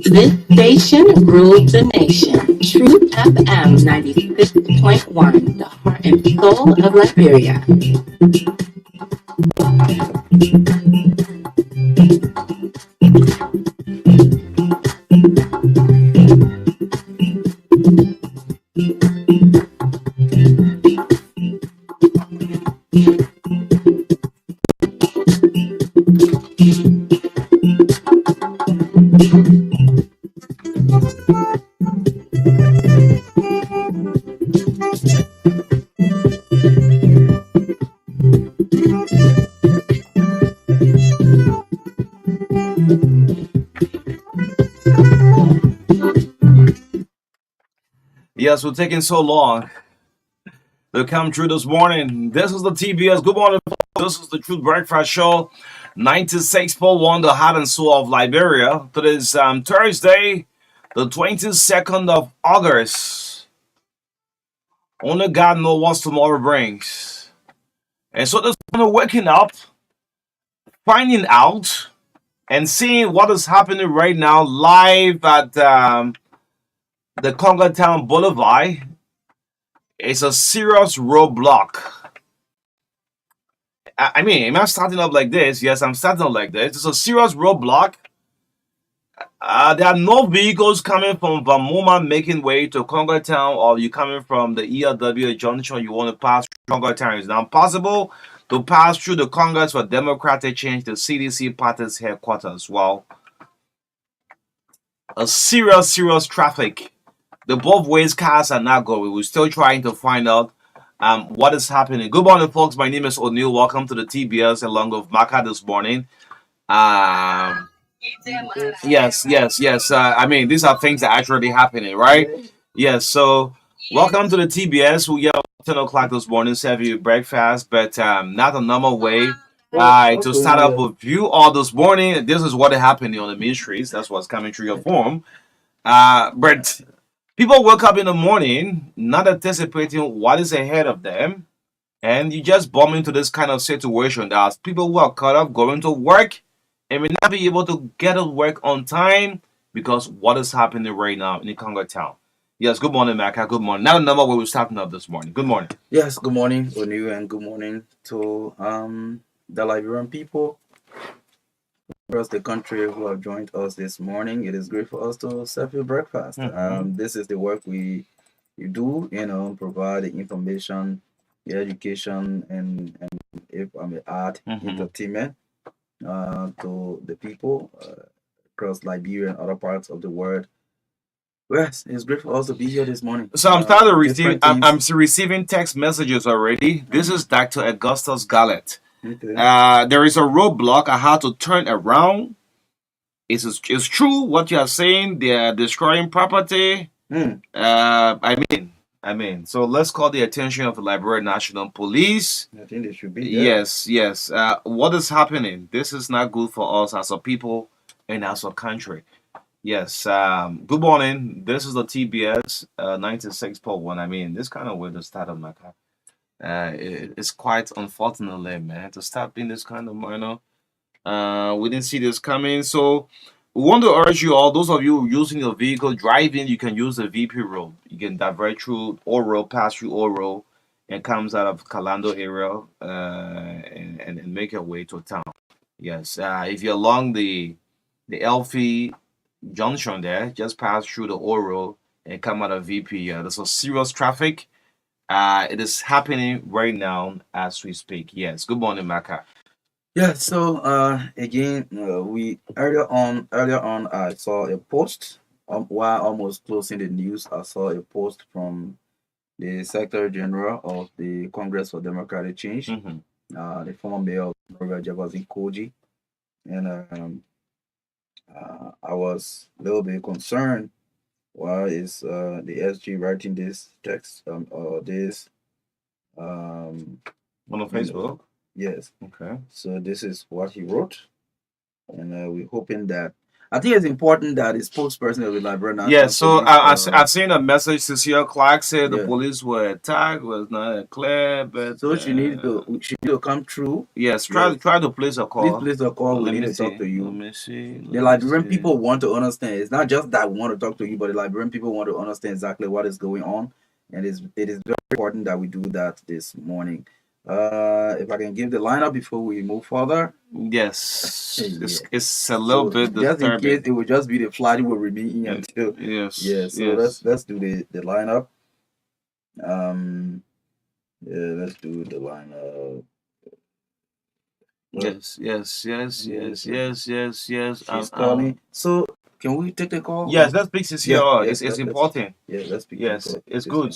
This station rules the nation. True FM 96.1, the heart and soul of Liberia. Yes, we're taking so long to come through this morning. This is the TBS. Good morning. This is the Truth Breakfast Show, 96.1, the heart and soul of Liberia. Today's Thursday, the 22nd of August. Only God knows what tomorrow brings. And so this morning, waking up, finding out, and seeing what is happening right now live at the Congo Town Boulevard. It's a serious roadblock. I mean, am I starting up like this? Yes, I'm starting up like this. It's a serious roadblock. There are no vehicles coming from Vamoma making way to Congo Town, or you coming from the ELW junction, you want to pass through Congo Town. It's now possible to pass through the Congress for Democratic Change, the CDC party's headquarters. Well, a serious traffic. The both ways cars are not going. We're still trying to find out what is happening. Good morning, folks. My name is O'Neill. Welcome to the TBS along with Marka this morning. Um, yes. I mean, these are things that are actually happening, right? Yes. So, welcome to the TBS. We are 10 o'clock this morning, serve you breakfast, but not a normal way. To start up with you all this morning, this is what is happening on the ministries. That's what's coming through your form. But people wake up in the morning not anticipating what is ahead of them, and you just bump into this kind of situation. There's people who are caught up going to work and may not be able to get to work on time because what is happening right now in the Congo town. Yes, good morning, Marka. Good morning. Not a number where we're starting up this morning. Good morning. Yes, good morning, Onu, and good morning to the Liberian people across the country who have joined us this morning. It is great for us to serve you breakfast. This is the work you do, provide the information, the education, and if I may add, entertainment to the people across Liberia and other parts of the world. Yes, it's great for us to be here this morning. So I'm starting to receive. different things. I'm receiving text messages already. This is Dr. Augustus Gallet. Okay. There is a roadblock. I had to turn around. It's true what you are saying. They are destroying property. I mean. So let's call the attention of the Liberia National Police. I think they should be there. Yes. What is happening? This is not good for us as a people and as a country. Yes. Good morning. This is the TBS 96.1. I mean, this kind of way to start of my car. It's quite unfortunately, man, to start being this kind of minor. We didn't see this coming, so we want to urge you all, those of you using your vehicle driving, you can use the VP road. You can divert through Oro, pass through Oro, and comes out of Kalando area, and make your way to town. Yes, if you're along the Elfie junction there, just pass through the Oro and come out of VP. There's a serious traffic. It is happening right now as we speak. Yes. Good morning, Maka. Yeah, so again, we earlier on I saw a post while almost closing the news. I saw a post from the Secretary General of the Congress for Democratic Change, the former mayor of Nairobi, Jefferson Koji, and I was a little bit concerned. Why is the SG writing this text or this um, On Facebook. yes? Okay. So this is what he wrote, and we're hoping that I think it's important that the spokesperson of the Liberia Yeah, National so Police, I've seen a message to see Clark said the yeah. police were attacked, was not clear, but So she need to come through. yes, Yes. try to place a Please call. place a call. We Let need me to talk see. to you. Let me see. The Let me Liberian see. people want to understand. It's not just that we want to talk to you, but the Liberian people want to understand exactly what is going on, and it is very important that we do that this morning. If I can give the lineup before we move further. Yes, Yeah. it's a little So bit just in case disturbing. it will just be the flight will remain in until yeah. Yes, So yes, let's do the lineup. Yeah, let's do the lineup. Well, yes. she's calling. So can we take the call? Yes, let's speak CCR. It's important. Let's speak. Yes, it's good.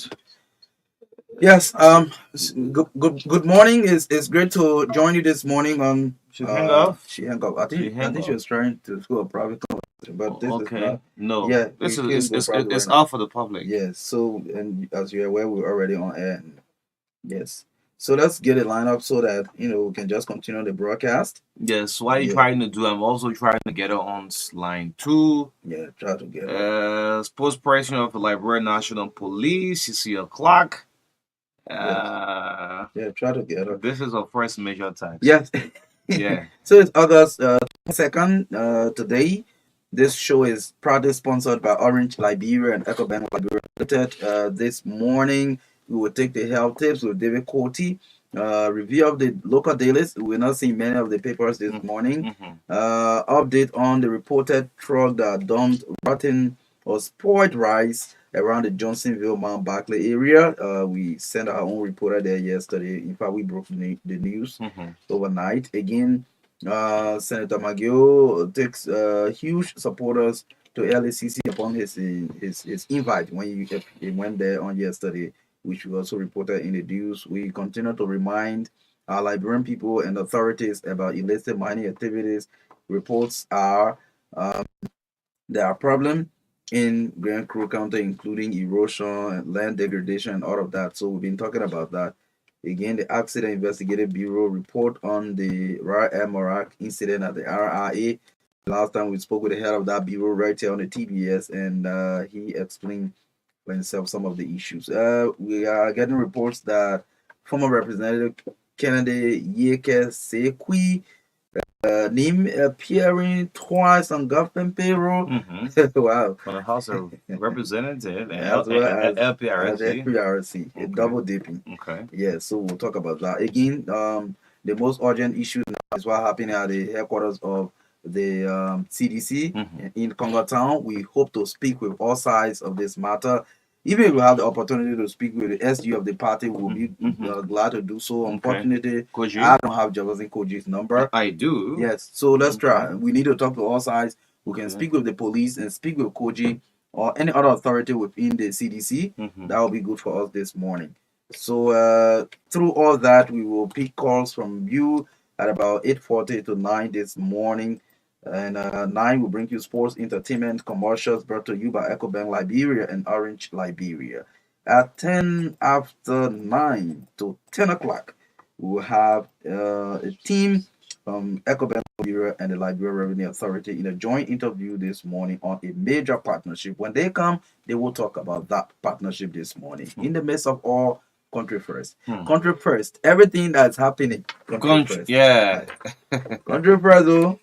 Yes. Good morning. It's great to join you this morning. Should hang up. She hung up. I think she was trying to do a private conversation, but this is Okay. not. No. Yeah, This we is can go private it's right now. out for the public. Yes. So, and as you're aware, we're already on air. Yes. So let's get it lined up so that we can just continue the broadcast. Yes. What are you Yeah. trying to do? I'm also trying to get her on line 2. Yeah, try to get it. Spokesperson of the Liberian National Police, CC O'Clock. Yeah, try to get her. This is our first major tax. Yes. Yeah. So it's August 2nd today. This show is proudly sponsored by Orange Liberia and EcoBank Liberia Limited. This morning, we will take the health tips with David Coty. Review of the local dailies. We will not see many of the papers this morning. Update on the reported truck that dumped rotten or spoiled rice around the Johnsonville, Mount Barclay area. We sent our own reporter there yesterday. In fact, we broke the news overnight. Again, Senator Maggio takes huge supporters to LACC upon his invite when he went there on yesterday, which we also reported in the news. We continue to remind our Liberian people and authorities about illicit mining activities. Reports are there are problems in Grand Crook County, including erosion and land degradation and all of that. So we've been talking about that. Again, the Accident Investigative Bureau report on the Rare Morak incident at the RRA. Last time we spoke with the head of that bureau right here on the TBS, and he explained for himself some of the issues. We are getting reports that former Representative Kennedy Yeke Sekwi name appearing twice on government payroll. Wow. For the House of Representatives and As well as LPRC. LPRC, double dipping. Okay. Yeah, so we'll talk about that. Again, the most urgent issue now is what happened at the headquarters of the CDC in Congo Town. We hope to speak with all sides of this matter. Even if we have the opportunity to speak with the SG of the party, we'll be glad to do so. Unfortunately, I don't have Jefferson Koji's number. I do. Yes, so let's try. We need to talk to all sides. We can speak with the police and speak with Koji or any other authority within the CDC. That will be good for us this morning. So through all that, we will pick calls from you at about 8:40 to 9 this morning. And 9 will bring you sports, entertainment, commercials brought to you by EcoBank Liberia and Orange Liberia. At 10 after 9 to 10 o'clock, we will have a team from EcoBank Liberia and the Liberia Revenue Authority in a joint interview this morning on a major partnership. When they come, they will talk about that partnership this morning. In the midst of all, country first. Country first. Everything that's happening. Country first. Yeah. Country first, though.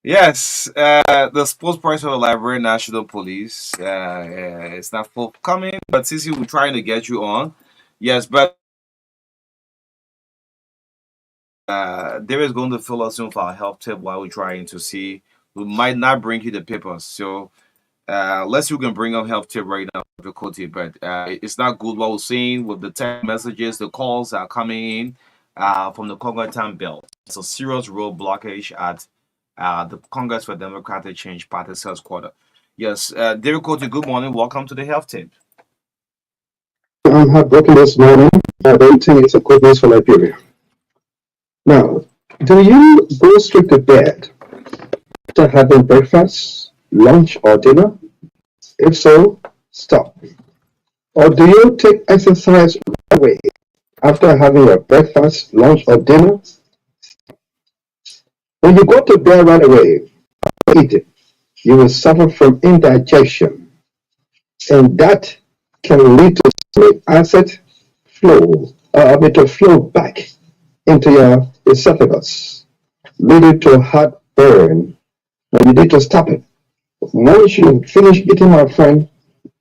Yes, the spokesperson of the Liberian National Police, it's not forthcoming, but since we're trying to get you on, yes, but there is going to fill us in with our help tip while we're trying to see. We might not bring you the papers, so unless you can bring up help tip right now, difficulty, but it's not good what we're seeing with the text messages, the calls are coming in from the Congo Town Belt. It's a serious road blockage at the Congress for Democratic Change Party Sales Quarter. Yes, David Coty, good morning. Welcome to the Health Tip. I'm heartbroken this morning. I don't think it's a good news for Liberia. Now, do you go straight to bed after having breakfast, lunch, or dinner? If so, stop. Or do you take exercise right away after having your breakfast, lunch, or dinner? When you go to bed right away, eat it. you will suffer from indigestion, and that can lead to stomach acid flow, to flow back into your esophagus, leading to heartburn. Now you need to stop it. Once you finish eating, my friend,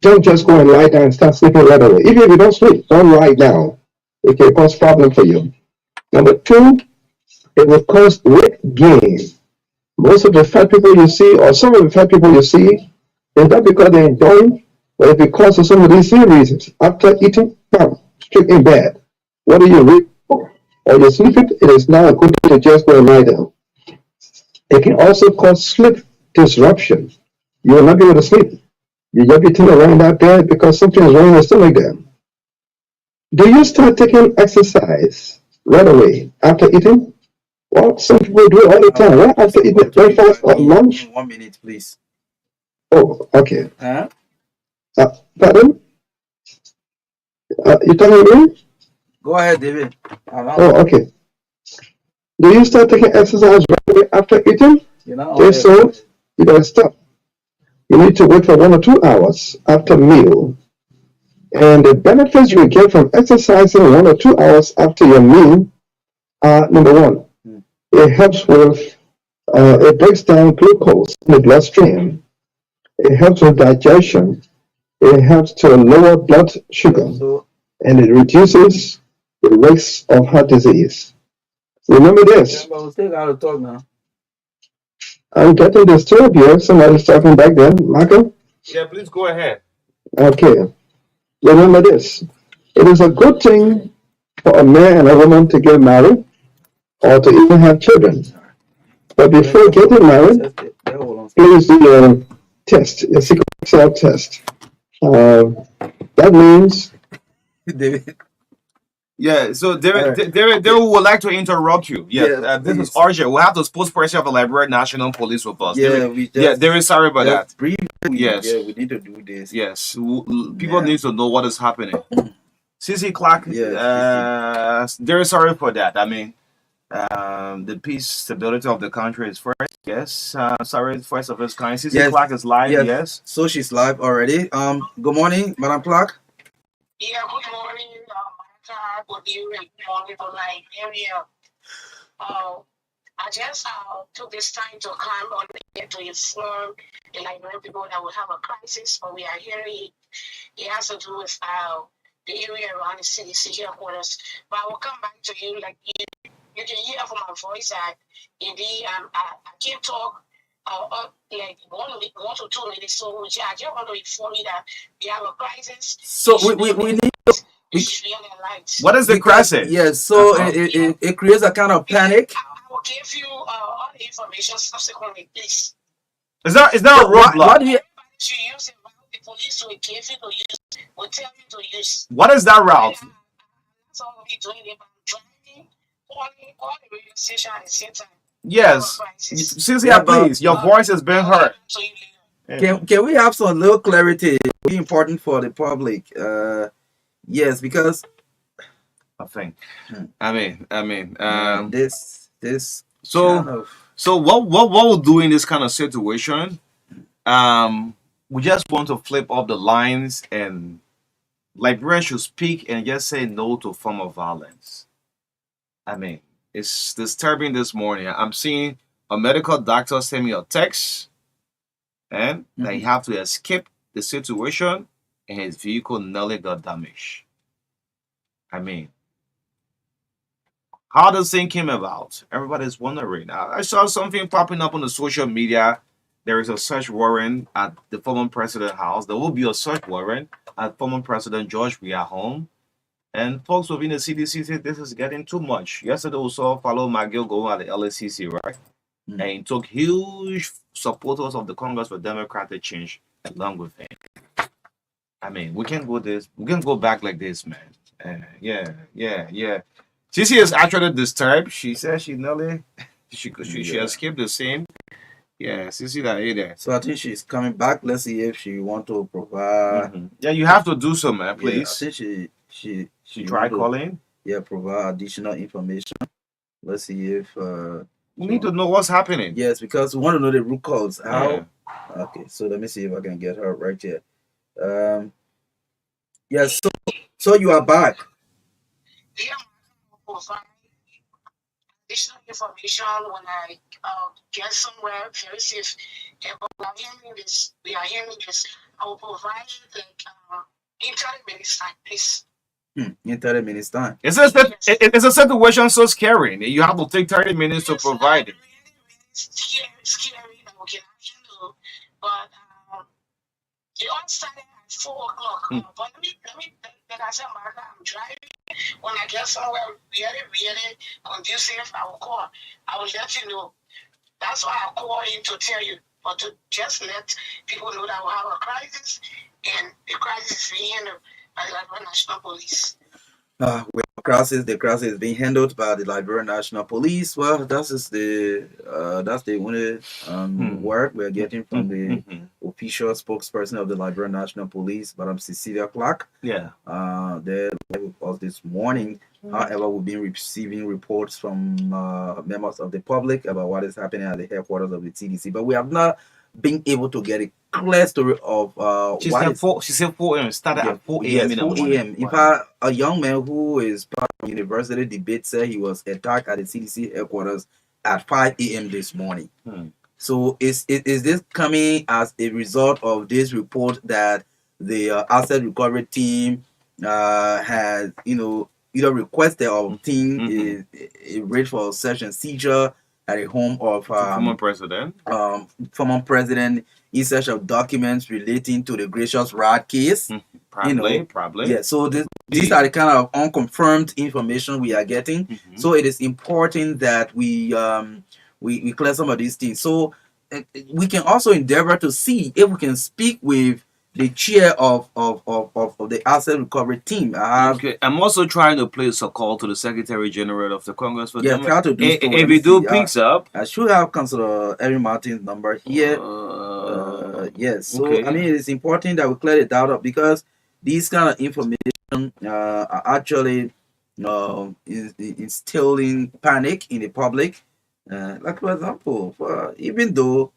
don't just go and lie down and start sleeping right away. Even if you don't sleep, don't lie down. It can cause problem for you. Number two, it will cause weight gain. Most of the fat people you see, or some of the fat people you see, is not because they're enjoying, but it's because of some of these three reasons. After eating, bam, straight in bed. Whether you read or you're sleeping, it is now a good time to just go and lie down. It can also cause sleep disruption. You will not be able to sleep. You just be turning around that bed because something is wrong in your stomach there. Do you start taking exercise right away after eating? Well, some people do it all the time, right? After eating breakfast or lunch. 1 minute, please. Oh, okay. Huh? Pardon? You talking to me? Go ahead, David. Oh, okay. Do you start taking exercise right away after eating? If so, you gotta stop. You need to wait for 1 or 2 hours after meal. And the benefits you get from exercising 1 or 2 hours after your meal are number one, it helps with, it breaks down glucose in the bloodstream. It helps with digestion. It helps to lower blood sugar, So, and it reduces the risk of heart disease. Remember this. but we'll still gotta talk now. I'm getting disturbed here. Somebody's talking back there. Marka? Yeah, please go ahead. Okay. Remember this. It is a good thing for a man and a woman to get married or to even have children. But before getting married, please do your test, your secret cell test. That means David. Yeah, so Alright. David would like to interrupt you. Yes, Yeah, this is please. RJ. We have the spokesperson of the Liberia National Police with us. Yeah, David, we just, yeah, David, sorry about that. just briefly. Yes. Yeah, we need to do this. Yes, people Yeah. need to know what is happening. CC Clark, Yes, very sorry for that. I mean, the peace, stability of the country is first. Yes, sorry, first of its kind. CC Yes, Clark is live. yes. Yes. So she's live already. Good morning, Madam Clark. Yeah, good morning, Marka. Good evening, good morning to Nigeria. I just took this time to come on here to inform the Nigerian people that we have a crisis, but we are hearing it has to do with the area around the city headquarters. But I will come back to you. Like you can hear from my voice that indeed I can't talk like 1 to 2 minutes. So I just want to inform you that we have a crisis. So we need to. It should be on the lights. What is the crisis? Yes, so Uh-huh. it creates a kind of panic. I will give you all the information subsequently, please. Is there a So what roadblock? do you? You use the police will give you to use, will tell you to use. What is that route? That's all we're doing it, but driving, all the radio station at the same time. Yes. Cynthia, Yeah, but- please, your voice has been heard. So you later. Can we have some little clarity? Very important for the public. Yes, because I think. Hmm. I mean, this so kind of, so what we'll do in this kind of situation, we just want to flip up the lines, and Liberians should speak and just say no to form of violence. I mean, it's disturbing this morning. I'm seeing a medical doctor send me a text and that he have to escape the situation and his vehicle nearly got damaged. I mean, how this thing came about, everybody's wondering. I saw something popping up on the social media. There is a search warrant at the former president's house. There will be a search warrant at former President George Weah home. And folks within the CDC said this is getting too much. Yesterday we saw Follow McGill go at the LACC, right? And he took huge supporters of the Congress for Democratic Change along with him. I mean, we can go back like this, man. Yeah. Cici is actually disturbed. She said she nearly she escaped the same. Yeah, Cici that there. so I think she's coming back. Let's see if she want to provide. Yeah, you have to do so, man, Yeah, I please. think she Try want to, calling. yeah, provide additional information. Let's see if We need to know what's happening. yes, because we want to know the root cause. How Okay, so let me see if I can get her right here. Um, yes. So you are back. Yeah, will provide additional information when I get somewhere very safe. But we are hearing this. I will provide like in 30 minutes time, please. In 30 minutes time. Yes. It's a situation so scary. You have to take 30 minutes to Yes, provide it. scary that we can handle. But it all started at 4 o'clock. But like I said, Marka, I'm driving. When I get somewhere really conducive, I will call. I will let you know. That's why I call in to tell you, or to just let people know that we have a crisis, and the crisis is being handled by the Liberia National Police. Well, the crisis is being handled by the Liberian National Police. Well, that's the only word we're getting from the official spokesperson of the Liberian National Police, Madam Cecilia Clark. Yeah. They're live with us this morning. However, we've been receiving reports from members of the public about what is happening at the headquarters of the TDC, but we have not been able to get a clear story of She what said is. 4. She said 4 a.m. Started Yeah, at 4 a.m. yes, in the 4 morning. a.m. In Wow. fact, a young man who is part of university debate said he was attacked at the CDC headquarters at 5 a.m. this morning. So is this coming as a result of this report that the asset recovery team has, either requested or obtained a raid for search and seizure at a home of Former president. former president in search of documents relating to the Gracious Rod case? Probably. Yeah, so these are the kind of unconfirmed information we are getting. So it is important that we clear some of these things. So we can also endeavor to see if we can speak with the chair of the asset recovery team. Okay. I'm also trying to place a call to the Secretary General of the Congress for them. Try to do so. If you do picks up, I should have Councilor Erin Martin's number here. Yes. So okay. I mean, it is important that we clear the doubt up, because these kind of information are actually instilling panic in the public. Like for example, even though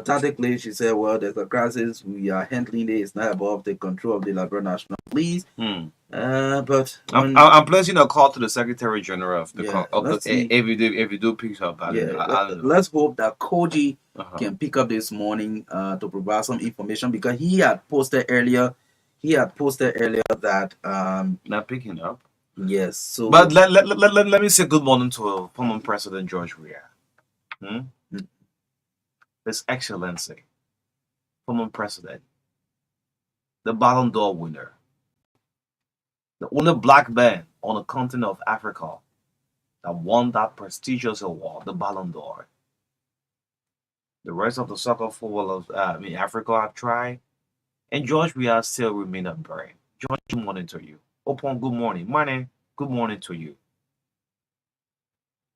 tactically she said, well, there's a crisis, we are handling it, it's not above the control of the Liberian National Police. But I'm placing a call to the Secretary General of the see. if you do pick up. Let's hope that Koji can pick up this morning to provide some information, because he had posted earlier that not picking up. Yes. So, but let me say good morning to former President George Weah. His Excellency, former President, the Ballon d'Or winner, the only black man on the continent of Africa that won that prestigious award, the Ballon d'Or. The rest of the soccer football of Africa have tried, and George Weah still remain unburied. George, good morning to you. Open, good morning. Morning, good morning to you.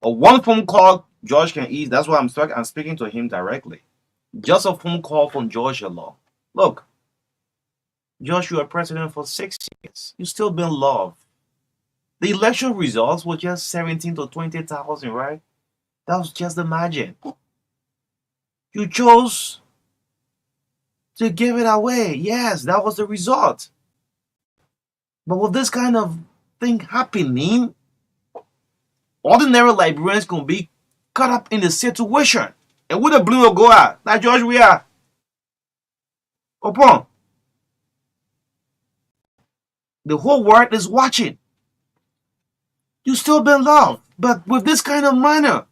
A one phone call George can eat. That's why I'm speaking to him directly. Just a phone call from George alone. Look, George, you are president for 6 years. You still been loved. The election results were just 17 to 20,000, right? That was just the margin. You chose to give it away. Yes, that was the result. But with this kind of thing happening, ordinary Liberians can be caught up in the situation. And with the blue will go out. Now, George, we are. Upon. The whole world is watching. You still been loved. But with this kind of manner,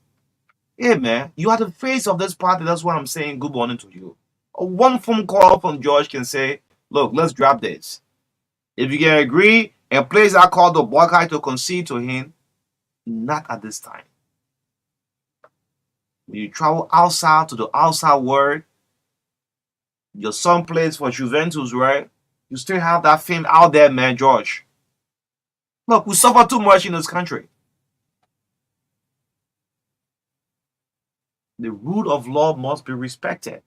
hey man, you are the face of this party. That's why I'm saying good morning to you. One phone call from George can say, look, let's drop this. If you can agree and place that call to Buckeye to concede to him, not at this time. When you travel outside to the outside world, your son plays for Juventus, right? You still have that fame out there, man, George. Look, we suffer too much in this country. The rule of law must be respected.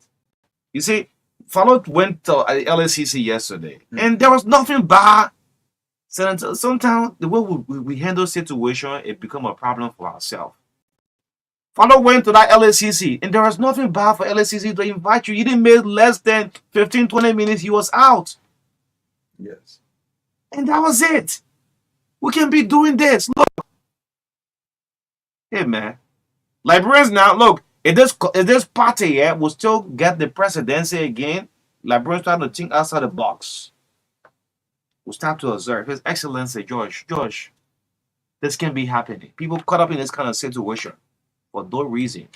You see, Fallout went to LACC yesterday, and there was nothing bad. Sometimes the way we handle situation, it become a problem for ourselves. Father went to that LACC, and there was nothing bad for LACC to invite you. You didn't make less than 15, 20 minutes. He was out. Yes. And that was it. We can be doing this. Look. Hey, man. Liberians now, look, if this party will still get the presidency again, Liberians trying to think outside the box. We'll start to observe. His Excellency, George, this can be happening. People caught up in this kind of situation for no reason.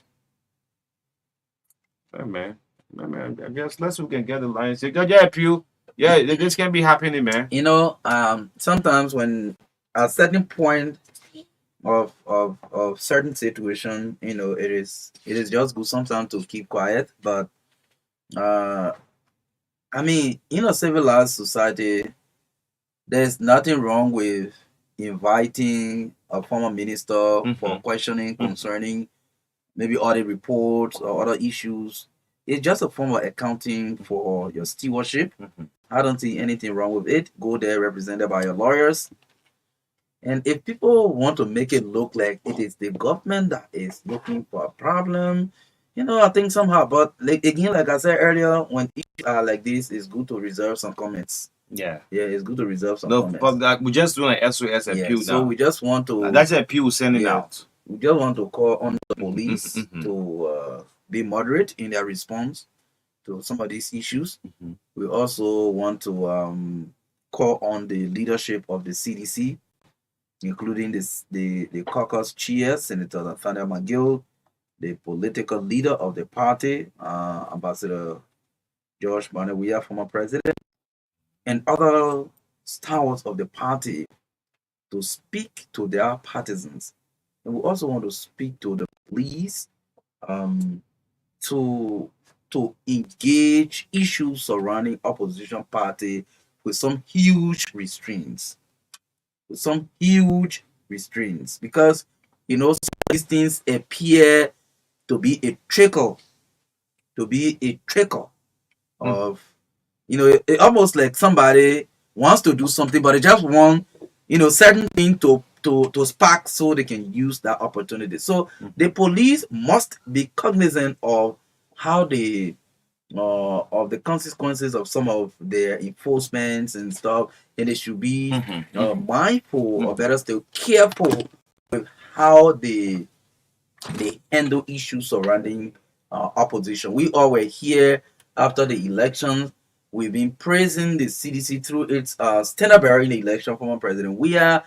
Hey, man. I guess let's we can get the lines. Yeah, Pew. Yeah, this can be happening, man. Sometimes when at a certain point of certain situation, it is just good sometimes to keep quiet. But in a civilized society, there's nothing wrong with inviting a former minister for questioning concerning maybe audit reports or other issues. It's just a form of accounting for your stewardship. I don't see anything wrong with it. Go there represented by your lawyers. And if people want to make it look like it is the government that is looking for a problem, I think somehow. But like I said earlier, when issues are like this, it's good to reserve some comments. Yeah. Yeah, it's good to reserve some No, comments. but we just doing an SOS appeal now. So we just want to. That's a Pew sending out. We just want to call on the police to be moderate in their response to some of these issues. We also want to call on the leadership of the CDC, including the caucus chair, Senator Nathaniel McGill, the political leader of the party, Ambassador George Barnawia, former president, and other stalwarts of the party to speak to their partisans. And we also want to speak to the police to engage issues surrounding opposition party with some huge restraints. Because some of these things appear to be a trickle of it almost like somebody wants to do something, but they just want certain thing to spark so they can use that opportunity. So the police must be cognizant of how of the consequences of some of their enforcements and stuff, and they should be mindful, or better still, careful with how they handle issues surrounding opposition. We all were here after the election. We've been praising the CDC through its standard bearing the election, former President Weah,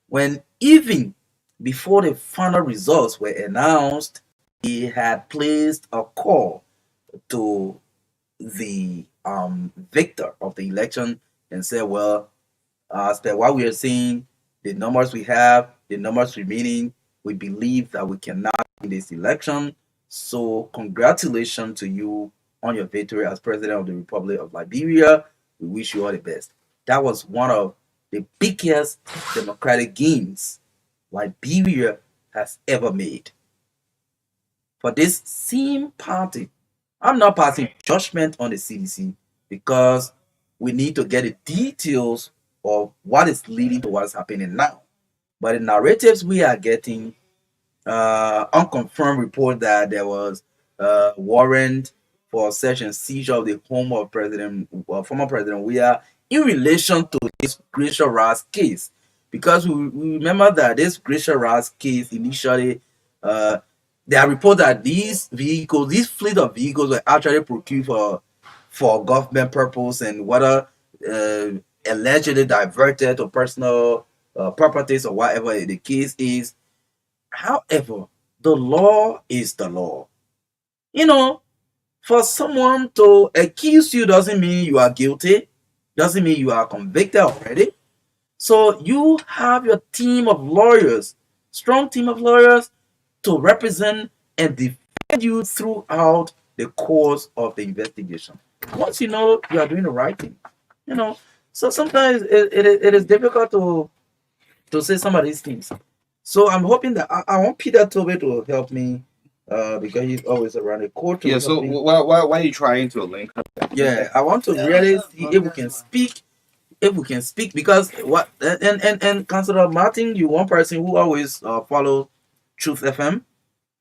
when even before the final results were announced, he had placed a call to the victor of the election and said, well, as per what we are seeing, the numbers we have, the numbers remaining, we believe that we cannot win this election. So congratulations to you on your victory as President of the Republic of Liberia. We wish you all the best. That was one of the biggest democratic gains Liberia has ever made. For this same party, I'm not passing judgment on the CDC because we need to get the details of what is leading to what's happening now. But the narratives we are getting, unconfirmed report that there was a warrant for search and seizure of the home of former President Weah in relation to this Gracia Ras case. Because we remember that this Gracia Ras case initially, there are reports that this fleet of vehicles were actually procured for government purpose and whether allegedly diverted to personal properties or whatever the case is. However, the law is the law. For someone to accuse you doesn't mean you are guilty, doesn't mean you are convicted already. So you have your team of lawyers, strong team of lawyers, to represent and defend you throughout the course of the investigation. Once you know you are doing the right thing, So sometimes it is difficult to say some of these things. So I'm hoping that I want Peter Tobe to help me because he's always around the court. Yeah. So why are you trying to link? Yeah, I want to really see if we can speak. Because what and Councilor Martin, you one person who always follow Truth FM.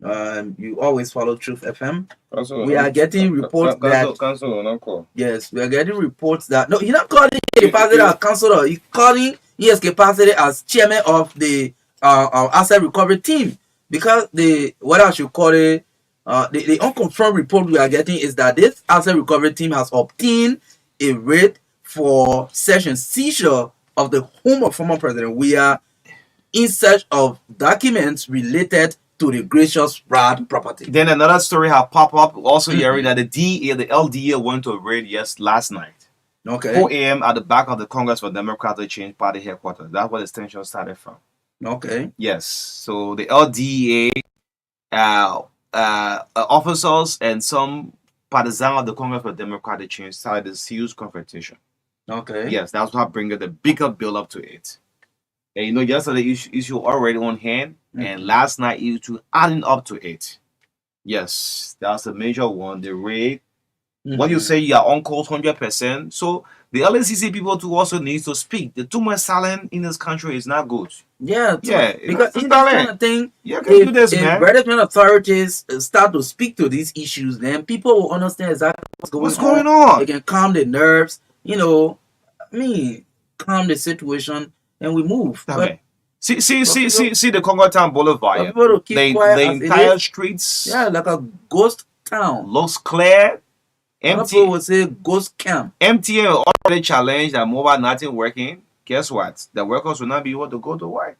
You always follow Truth FM. Cancel, We are getting reports that cancel, not call. yes, we are getting reports that no, he's not calling capacity as councillor. He's calling his capacity as chairman of the asset recovery team, because the what I should call it, the unconfirmed report we are getting is that this asset recovery team has obtained a raid for search and seizure of the home of former president. We are in search of documents related to the Gracious Rad property. Then another story have popped up also hearing that the LDA went to a raid last night. Okay. 4 a.m. at the back of the Congress for Democratic Change Party headquarters. That's where the tension started from. Okay. Yes. So the LDA officers and some partisans of the Congress for Democratic Change started this huge confrontation. Okay. Yes, that's what brings the bigger build up to it. And you know, yesterday issue already on hand, and last night issue adding up to it. Yes, that's a major one. The raid. When you say you are on course 100%, so the LACC people too also needs to speak. The too much silence in this country is not good. Yeah, Yeah, because in that kind of thing, you can do this, man. If management authorities start to speak to these issues, then people will understand exactly what's going on. They can calm the nerves, you know. I mean, calm the situation, and we move. But see the Congo Town Boulevard. People to keep quiet the entire streets. Yeah, like a ghost town. Looks clear. Empty. People would say ghost camp. MTN already challenged that mobile nothing working. Guess what? The workers will not be able to go to work.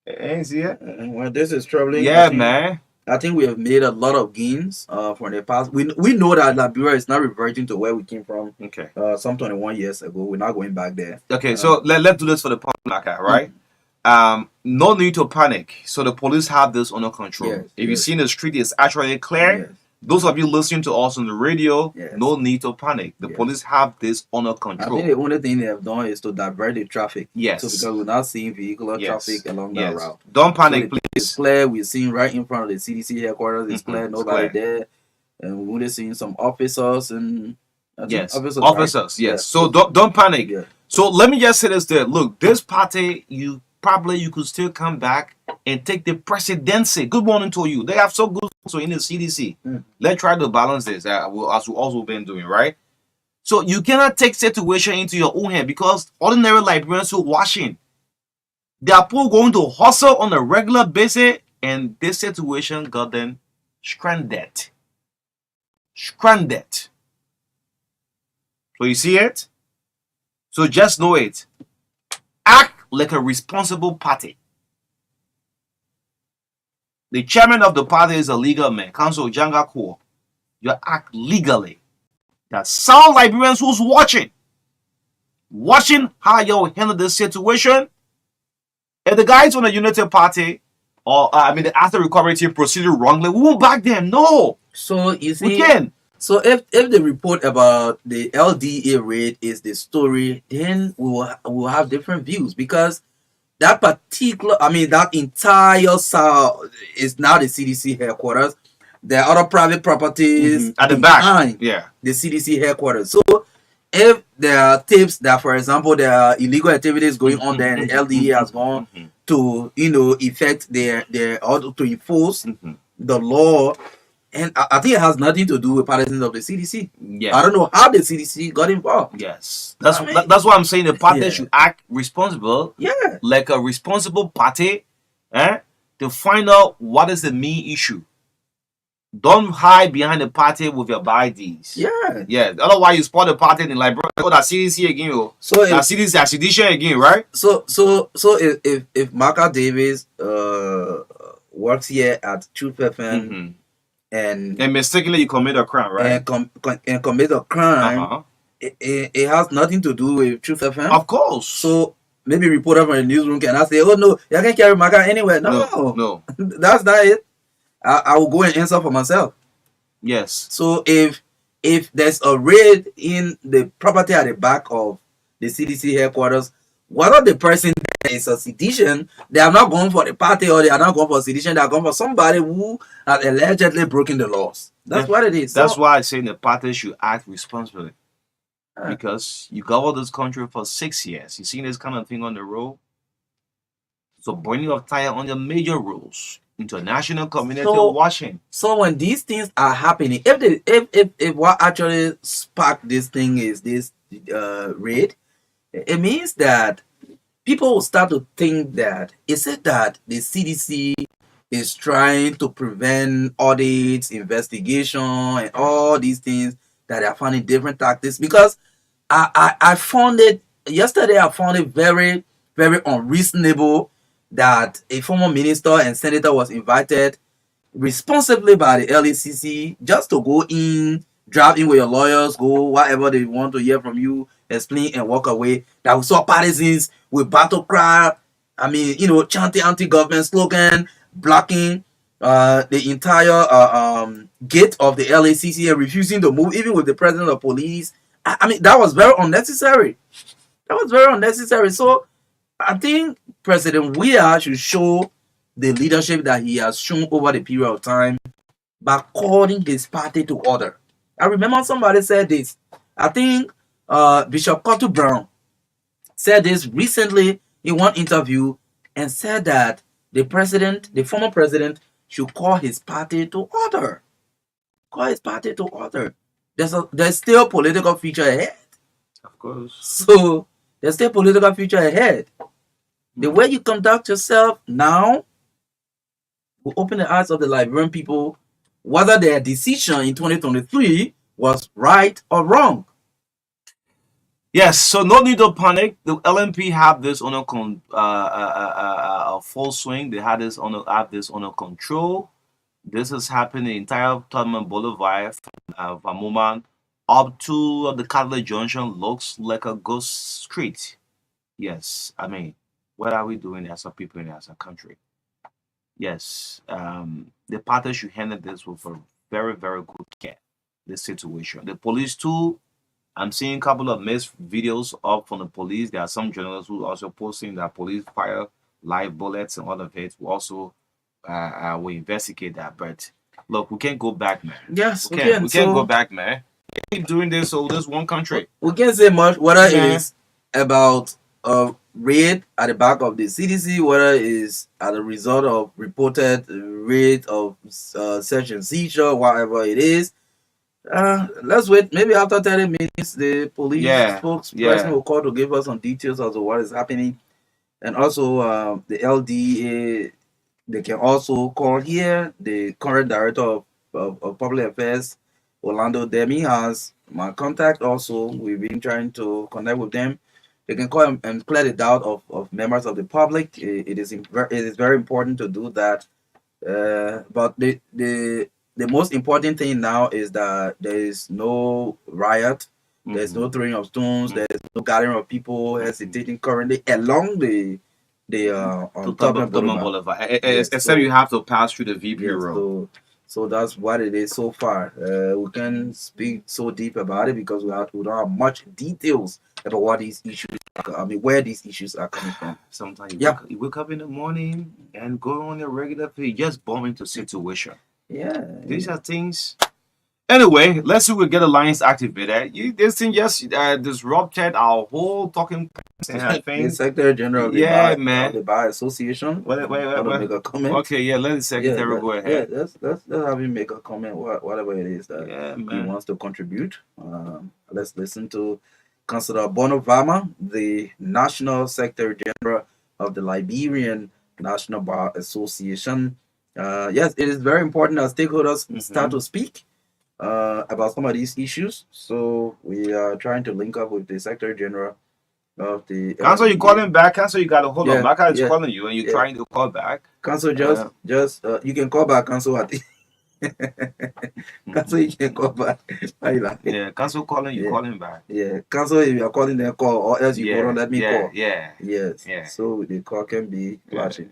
Ain't see it? Well, this is troubling. Yeah, man. I think we have made a lot of gains from the past. We know that Liberia is not reverting to where we came from. Okay. Some 21 years ago. We're not going back there. Okay, so let's do this for the public, right? No need to panic. So the police have this under control. Yes, if you see the street is actually clear, yes. Those of you listening to us on the radio, yes. no need to panic. The police have this under control. I think the only thing they have done is to divert the traffic. Yes. So because we're not seeing vehicular traffic along that route. Don't panic, so please. It's clear. We're seeing right in front of the CDC headquarters. It's clear. Nobody there. And we're only seeing some officers and officers. Right? Yes. So don't panic. Yeah. So let me just say this there. Look, this party, you could still come back and take the presidency. Good morning to you. They have so good so in the CDC. Let's try to balance this as we also been doing, right? So you cannot take situation into your own hand because ordinary Liberians who watching, they are people going to hustle on a regular basis, and this situation got them stranded. Stranded. So you see it? So just know it. Act like a responsible party. The chairman of the party is a legal man, Council Janga Kuo. You act legally. That sound Liberians who's watching how you handle this situation. If the guys on the United Party or the asset recovery team proceeded wrongly, we won't back them. No. So you see, we can. So if the report about the LDA raid is the story, then we'll have different views, because that particular, that entire south is now the CDC headquarters. There are other private properties at the back, the CDC headquarters. So if there are tips that, for example, there are illegal activities going on there, and the LDA has gone to effect their or to enforce the law. And I think it has nothing to do with partisans of the CDC. Yeah. I don't know how the CDC got involved. Yes. That's why I'm saying the party should act responsible. Yeah. Like a responsible party, to find out what is the main issue. Don't hide behind the party with your IDs. Yeah. Yeah. Otherwise you spot the party in the library. Oh, that CDC again. So that CDC sedition again, right? So if Marka Davis works here at Truth FM, and mistakenly you commit a crime, right? And commit a crime, it has nothing to do with Truth FM. Of course. So maybe reporter from the newsroom can say, "Oh no, you can carry Marka anywhere." No. That's not it. I will go and answer for myself. Yes. So if there's a raid in the property at the back of the CDC headquarters, whether the person is a sedition, they are not going for the party, or they are not going for sedition, they are going for somebody who has allegedly broken the laws. That's what it is. That's why I say the party should act responsibly. Because you governed this country for 6 years. You seen this kind of thing on the road? So burning of tire on the major roads. International community So- watching. So when these things are happening, if what actually sparked this thing is this raid, it means that people will start to think that is it that the CDC is trying to prevent audits, investigation, and all these things that are finding different tactics. Because I found it yesterday. I found it very very unreasonable that a former minister and senator was invited responsibly by the LACC just to go in, drive in with your lawyers, go whatever they want to hear from you, explain and walk away. That we saw partisans with battle cry, I mean, chanting anti-government slogan, blocking the entire gate of the LACC and refusing to move, even with the president of police. I mean, that was very unnecessary. That was very unnecessary. So I think President Weah should show the leadership that he has shown over the period of time by calling his party to order. I remember somebody said this. I think Bishop Cotto Brown said this recently in one interview and said that the former president, should call his party to order. Call his party to order. There's still political future ahead. Of course. So there's still political future ahead. The way you conduct yourself now will open the eyes of the Liberian people whether their decision in 2023 was right or wrong. Yes, so no need to panic. The LMP have this under full swing. They have this under control. This is happening the entire Tubman Boulevard from Vamuman up to the Catholic Junction. Looks like a ghost street. Yes, I mean, what are we doing as a people and as a country? Yes, the party should handle this with a very, very good care. This situation, the police too. I'm seeing a couple of missed videos up from the police. There are some journalists who are also posting that police fire live bullets and all of it. We also we investigate that. But look, we can't go back, man. Yes, We can't go back, man. Keep doing this, so this one country. We can't say much whether it Yeah. is about raid at the back of the CDC, whether it is as a result of reported raid of search and seizure, whatever it is. Let's wait. Maybe after 30 minutes, the police spokesperson will call to give us some details as to what is happening. And also, the LDA, they can also call here. The current director of public affairs, Orlando Demi, has my contact also. We've been trying to connect with them. They can call and clear the doubt of members of the public. It is very important to do that. But the most important thing now is that there is no riot, there's no throwing of stones, there's no gathering of people hesitating currently along on Tubman Boulevard. Except you have to pass through the VP Yes, road. so that's what it is so far. We can't speak so deep about it because we don't have much details about what these issues. Where these issues are coming from. Sometimes you wake up in the morning and go on a regular page, just bomb into situation. Yeah. These are things. Anyway, let's see if we get the lines activated. This thing just disrupted our whole talking points and things. The Secretary General of the Bar Association. Wait. Make a comment. Okay, yeah, let the secretary go ahead. Yeah, let's have him make a comment, whatever it is that he wants to contribute. Let's listen to Councillor Bono Vama, the National Secretary General of the Liberian National Bar Association. Yes, it is very important that stakeholders start to speak about some of these issues. So we are trying to link up with the Secretary General of the Council. You calling back? Council, you got to hold on. Marka is calling you, and you're trying to call back. Council, just you can call back, Council. Council, you can call back. Yeah, Council calling you, calling back. Yeah, Council, if you are calling, then call, or else you don't let me call. Yeah. Yes. Yeah. So the call can be flashing.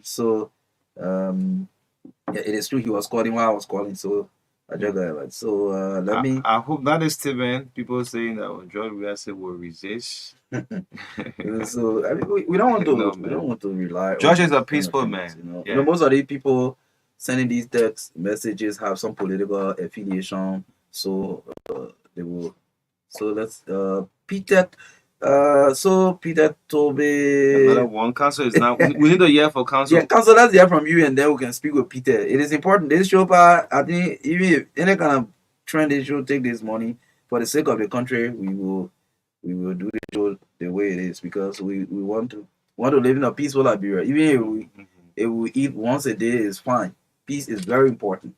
So it is true. He was calling while I was calling. So I just got it. So let me. I hope that is statement. People saying that George Wesley will resist. So I mean, we don't want to. We don't want to rely. George is a peaceful man. Most of the people sending these text messages have some political affiliation. So they will. So let's Peter So Peter Toby. Another one. Council is not. We need a year for council. Yeah, council, let's hear from you, and then we can speak with Peter. It is important. This show, I think, even if any kind of trend they should take this money for the sake of the country, we will do the show the way it is, because we want to live in a peaceful Liberia. Even if we eat once a day is fine. Peace is very important.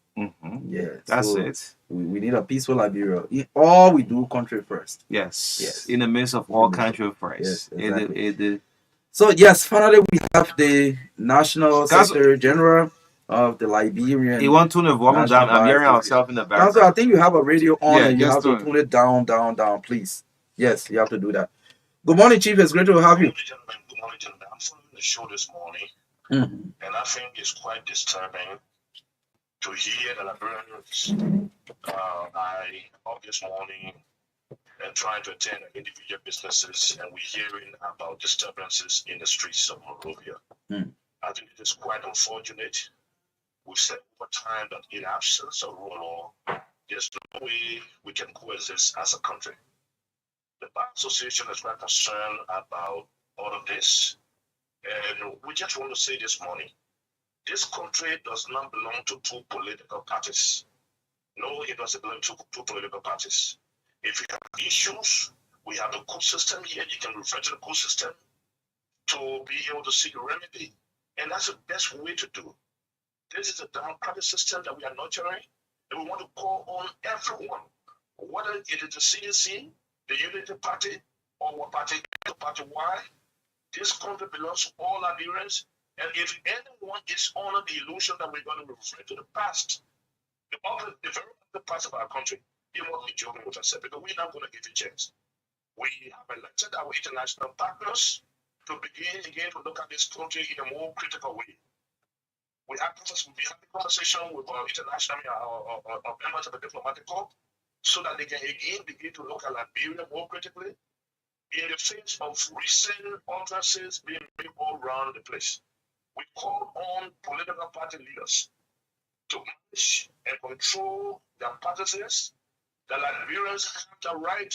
Yeah, That's so it. we need a peaceful Liberia. All we do country first. Yes. In the midst of all country first. Yes, exactly. It, So yes, finally we have the National Council- Secretary General of the Liberian. you want to know what National I'm hearing Bar ourselves in the Council, background. I think you have a radio on, Yeah, and you just have to do it. tune it down, please. Yes, you have to do that. Good morning, Chief. It's great to have you. Good morning, gentlemen. I'm following the show this morning, Mhm. and I think it's quite disturbing to hear the Liberians. I up this morning and trying to attend individual businesses, and we're hearing about disturbances in the streets of Monrovia. I think it is quite unfortunate. We've said over time that in absence of rule of law, there's no way we can coexist as a country. The Bar Association is quite concerned about all of this. And we just want to say this morning, this country does not belong to two political parties. No, it doesn't belong to two political parties. If you have issues, we have the court system here. You can refer to the court system to be able to seek a remedy. And that's the best way to do. This is a democratic system that we are nurturing, and we want to call on everyone, whether it is the CNC, the Unity Party, or what party, why. This country belongs to all Liberians, and if anyone is under the illusion that we're going to refer to the past, the very past of our country, you must be joking with us, because we're not going to give you a chance. We have elected our international partners to begin again to look at this country in a more critical way. We have conversation with our international, our members of the diplomatic corps, so that they can again begin to look at Liberia more critically in the face of recent utterances being made all around the place. We call on political party leaders to manage and control their partisans. The Liberians have the right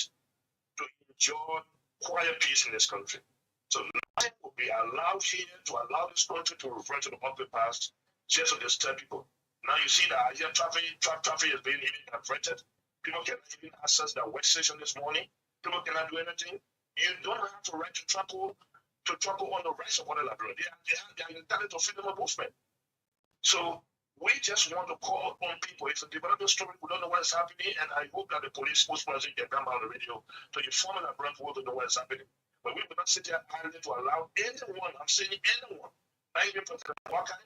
to enjoy quiet peace in this country. So nothing will be allowed here to allow this country to refer to the public past just to disturb people. Now you see that here traffic is being even diverted. People cannot even access their workstation this morning. People cannot do anything. You don't have to right to trample on the rights of other Liberians. They are entitled to freedom of movement. So we just want to call on people. It's a developing story. We don't know what is happening, and I hope that the police spokesperson can come on the radio to inform the Liberian people to know what is happening. But we will not sit here idly to allow anyone, I'm saying anyone, not even President Marka,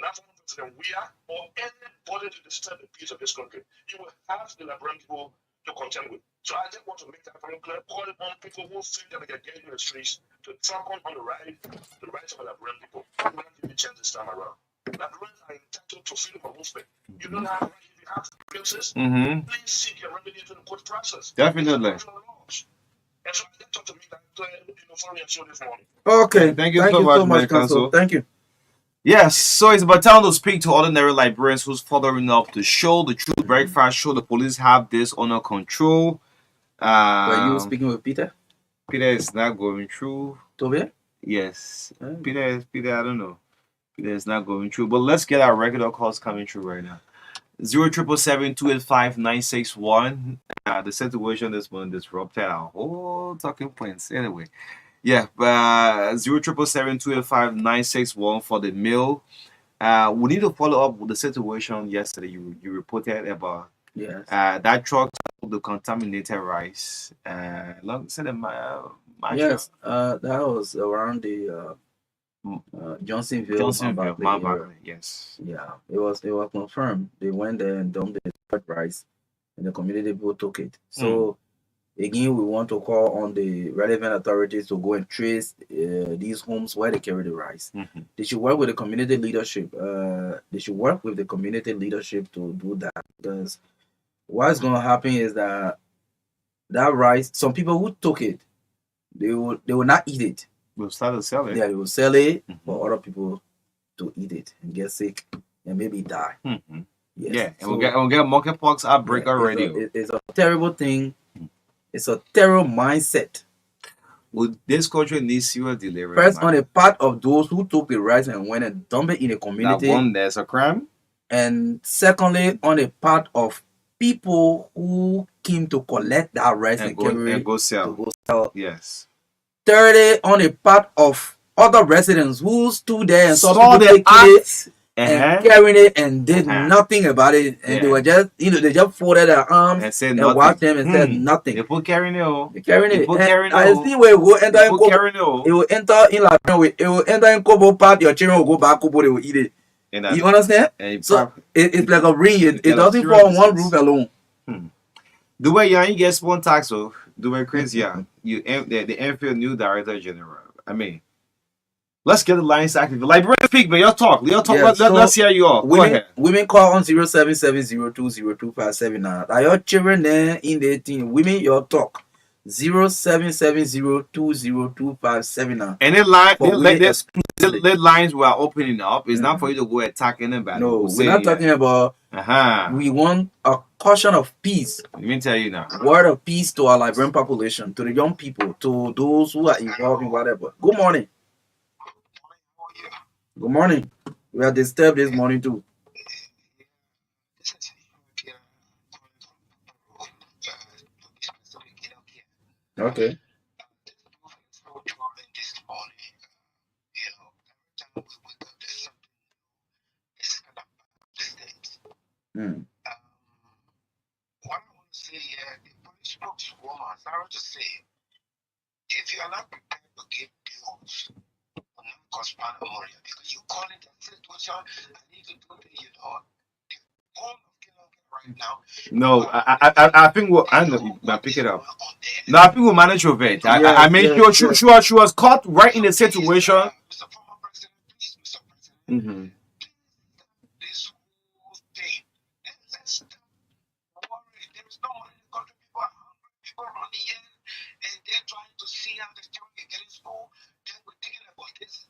not even President Weah, or anybody to disturb the peace of this country. You will have the Liberian people to contend with. So I just want to make that very clear. Call on people who think that they can get in the streets to trample on the rights of the Liberian people. We will not give you a chance this time around. Liberians are entitled to freedom of movement. You don't have right if you have grievances. Please seek your remedy to the court process. Definitely. And so I talk to me that following your show this morning. Okay, Thank you so much, Council. Thank you. Yes, so it's about time to speak to ordinary Liberians who's following up the show, the True Breakfast Show. The police have this under control. Were you speaking with Peter? Peter is not going through. Toby? Yes. Peter, I don't know. Peter is not going through. But let's get our regular calls coming through right now. 077-285-961. The situation this one disrupted our whole talking points. Anyway. Yeah, 077-285-961 for the mail. We need to follow up with the situation yesterday. You reported about that truck with the contaminated rice. Yes, that was around the Johnsonville. Yes. Yeah, it was confirmed. They went there and dumped the rice, and the community people took it. So. Again, we want to call on the relevant authorities to go and trace these homes where they carry the rice. They should work with the community leadership. To do that, because what's going to happen is that rice, some people who took it, they will not eat it. We'll start to sell it. Yeah, they will sell it for other people to eat it and get sick and maybe die. Yes. Yeah, and we'll get monkeypox outbreak already. It's a terrible thing. It's a terrible mindset This country needs serious delivery. First, on the part of those who took the rice and went and dumped it in the That community. one, there's a crime. And secondly, on the part of people who came to collect that rice and carry And it go sell. to go sell. Yes. Thirdly, on the part of other residents who stood there and saw Saw people the taking it act. and carrying it and did Uh-huh. nothing about it, and they Yeah. were just, they just folded their arms And said and nothing. watched them and said nothing. People carrying it. Oh. They carrying it. People And carrying I it. see where it will enter in People Kobo. carrying it. Oh. It will enter in it will enter in Kobo part. Your children will go back Kobo. They will eat it. And You understand? so It's like a ring. It get a doesn't serious fall on one business. roof alone. the way you get one tax, oh, the way crazy, yeah. The Enfield new director general. I mean, let's get the lines active. Librarian speak, man. Y'all talk. Yeah, Let's hear you all. Go ahead. Women call on 077020025979. Are your children there in the team? Women, your talk. 0770202579. And then line, For women exclusively. the lines we are opening up. It's not for you to go attack anybody. No, We'll we're say, not talking about. We want a caution of peace. Let me tell you now. Word of peace to our Liberian population, to the young people, to those who are involved in whatever. Good morning. Good morning. We are disturbed this morning too. Okay. What I want to say here, the police spokeswoman, sorry to say, if you are not prepared to give bills on non-cost money, because you call it a situation, I need to do the, the whole of Kenya right now. No, I think we'll pick it up. No, I think we'll manage with it. I mean, she was caught right in the situation. Mr. Former President, please, Mr. President, this whole thing, let's stop worrying. There is no money in the country. People are hungry. People are running in, and they're trying to see how the children can get in school. Then we're thinking about this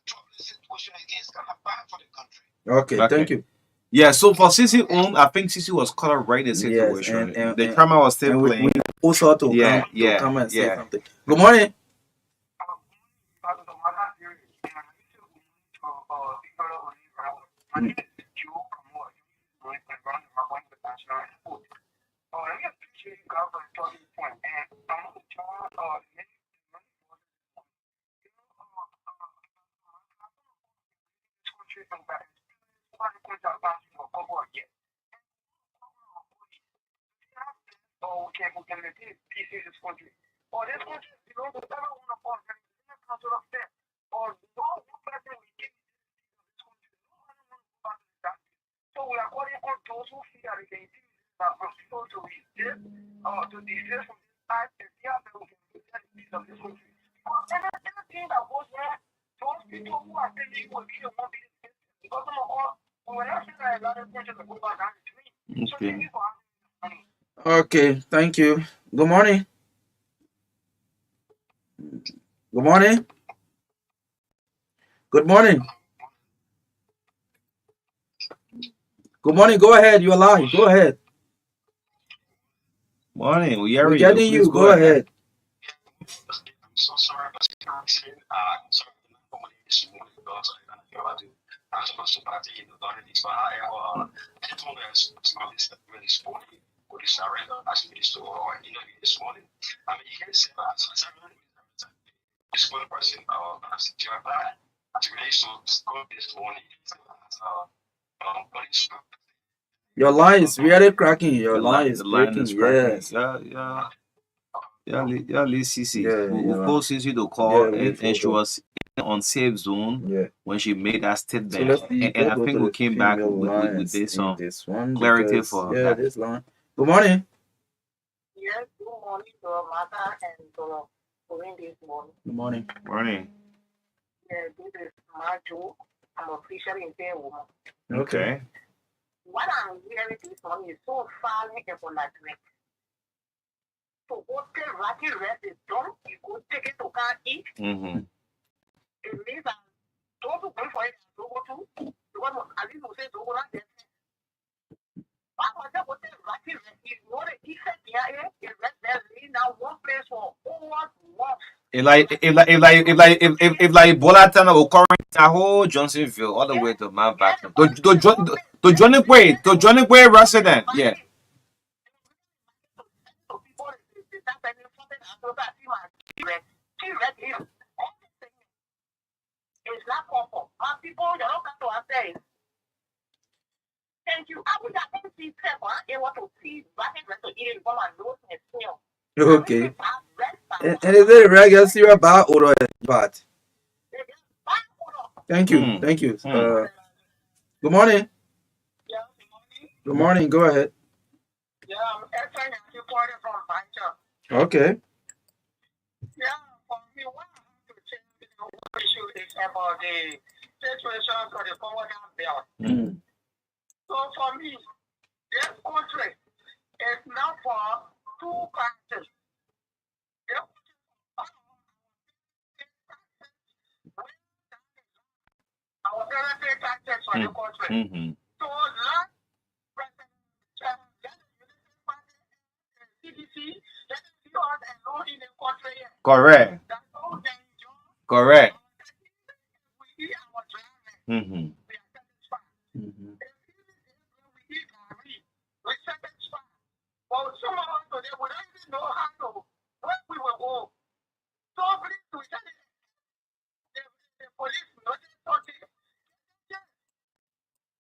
troubling situation again. It's kind of bad for the country. Okay, thank you. Yeah, so for Sisi I think Sisi was caught up right in the situation. Yes, the camera was still playing. We also to come and say something. Good morning. Okay, thank you. Good morning. Good morning. Good morning. Good morning. Go ahead. You're live. Go ahead. Morning. We're getting you. Go ahead. I'm so sorry about I'm sorry for this morning because I'm supposed to party in the authorities, but I just want to express this really sporty with this surrender as it is to this morning. I mean, you can say this one person as it relates to school this morning. Your line is really cracking. Your line is cracking. Yes. Yeah, Sisi. We called Sisi to call, and she was on safe zone when she made that statement. And I think we came back with this clarity for her. This line. Good morning. Yes, good morning to Marka and to Corinne this morning. Good morning. Morning. Yeah, this is Marjo. I'm officially in pair woman. Okay. What I'm hearing this morning is so far and for like so what the rocky rest is done, you go take it to can eat. It means that those who go for it don't go to because at least we say don't go like that. But what the rocky rest is what the effect here is rest there laying down one place for over months. If like Bolatan or current Tahoe, Johnsonville, all the way to Mount Back to Johnny Way resident, yeah. So people that person something after that she read him. Everything is not proper. My people, they don't come to us saying, thank you. I would have been see pepper. They want to see black and red to eat it from my nose and smell. Okay. And is it regular syrup bar or part? Thank you. Mm. Thank you. Mm. Good morning. Yeah, Good morning. Go ahead. yeah, I'm answering you from Banjo. Okay. Yeah, for me, what I have to change the issue is about the situation for the forward bill. Mm. So for me, this country is not for two countries. Our parents pay taxes for the country. Mm-hmm. So last president, CDC, let us see us alone in the country. Correct. That's all they enjoy. Correct. We eat our driving. Mm-hmm. We are satisfied. Mm-hmm. We eat Gary. We satisfied. But some of us today, we don't even know how to, where we will go. So please, we tell the police, not the authority. Yes.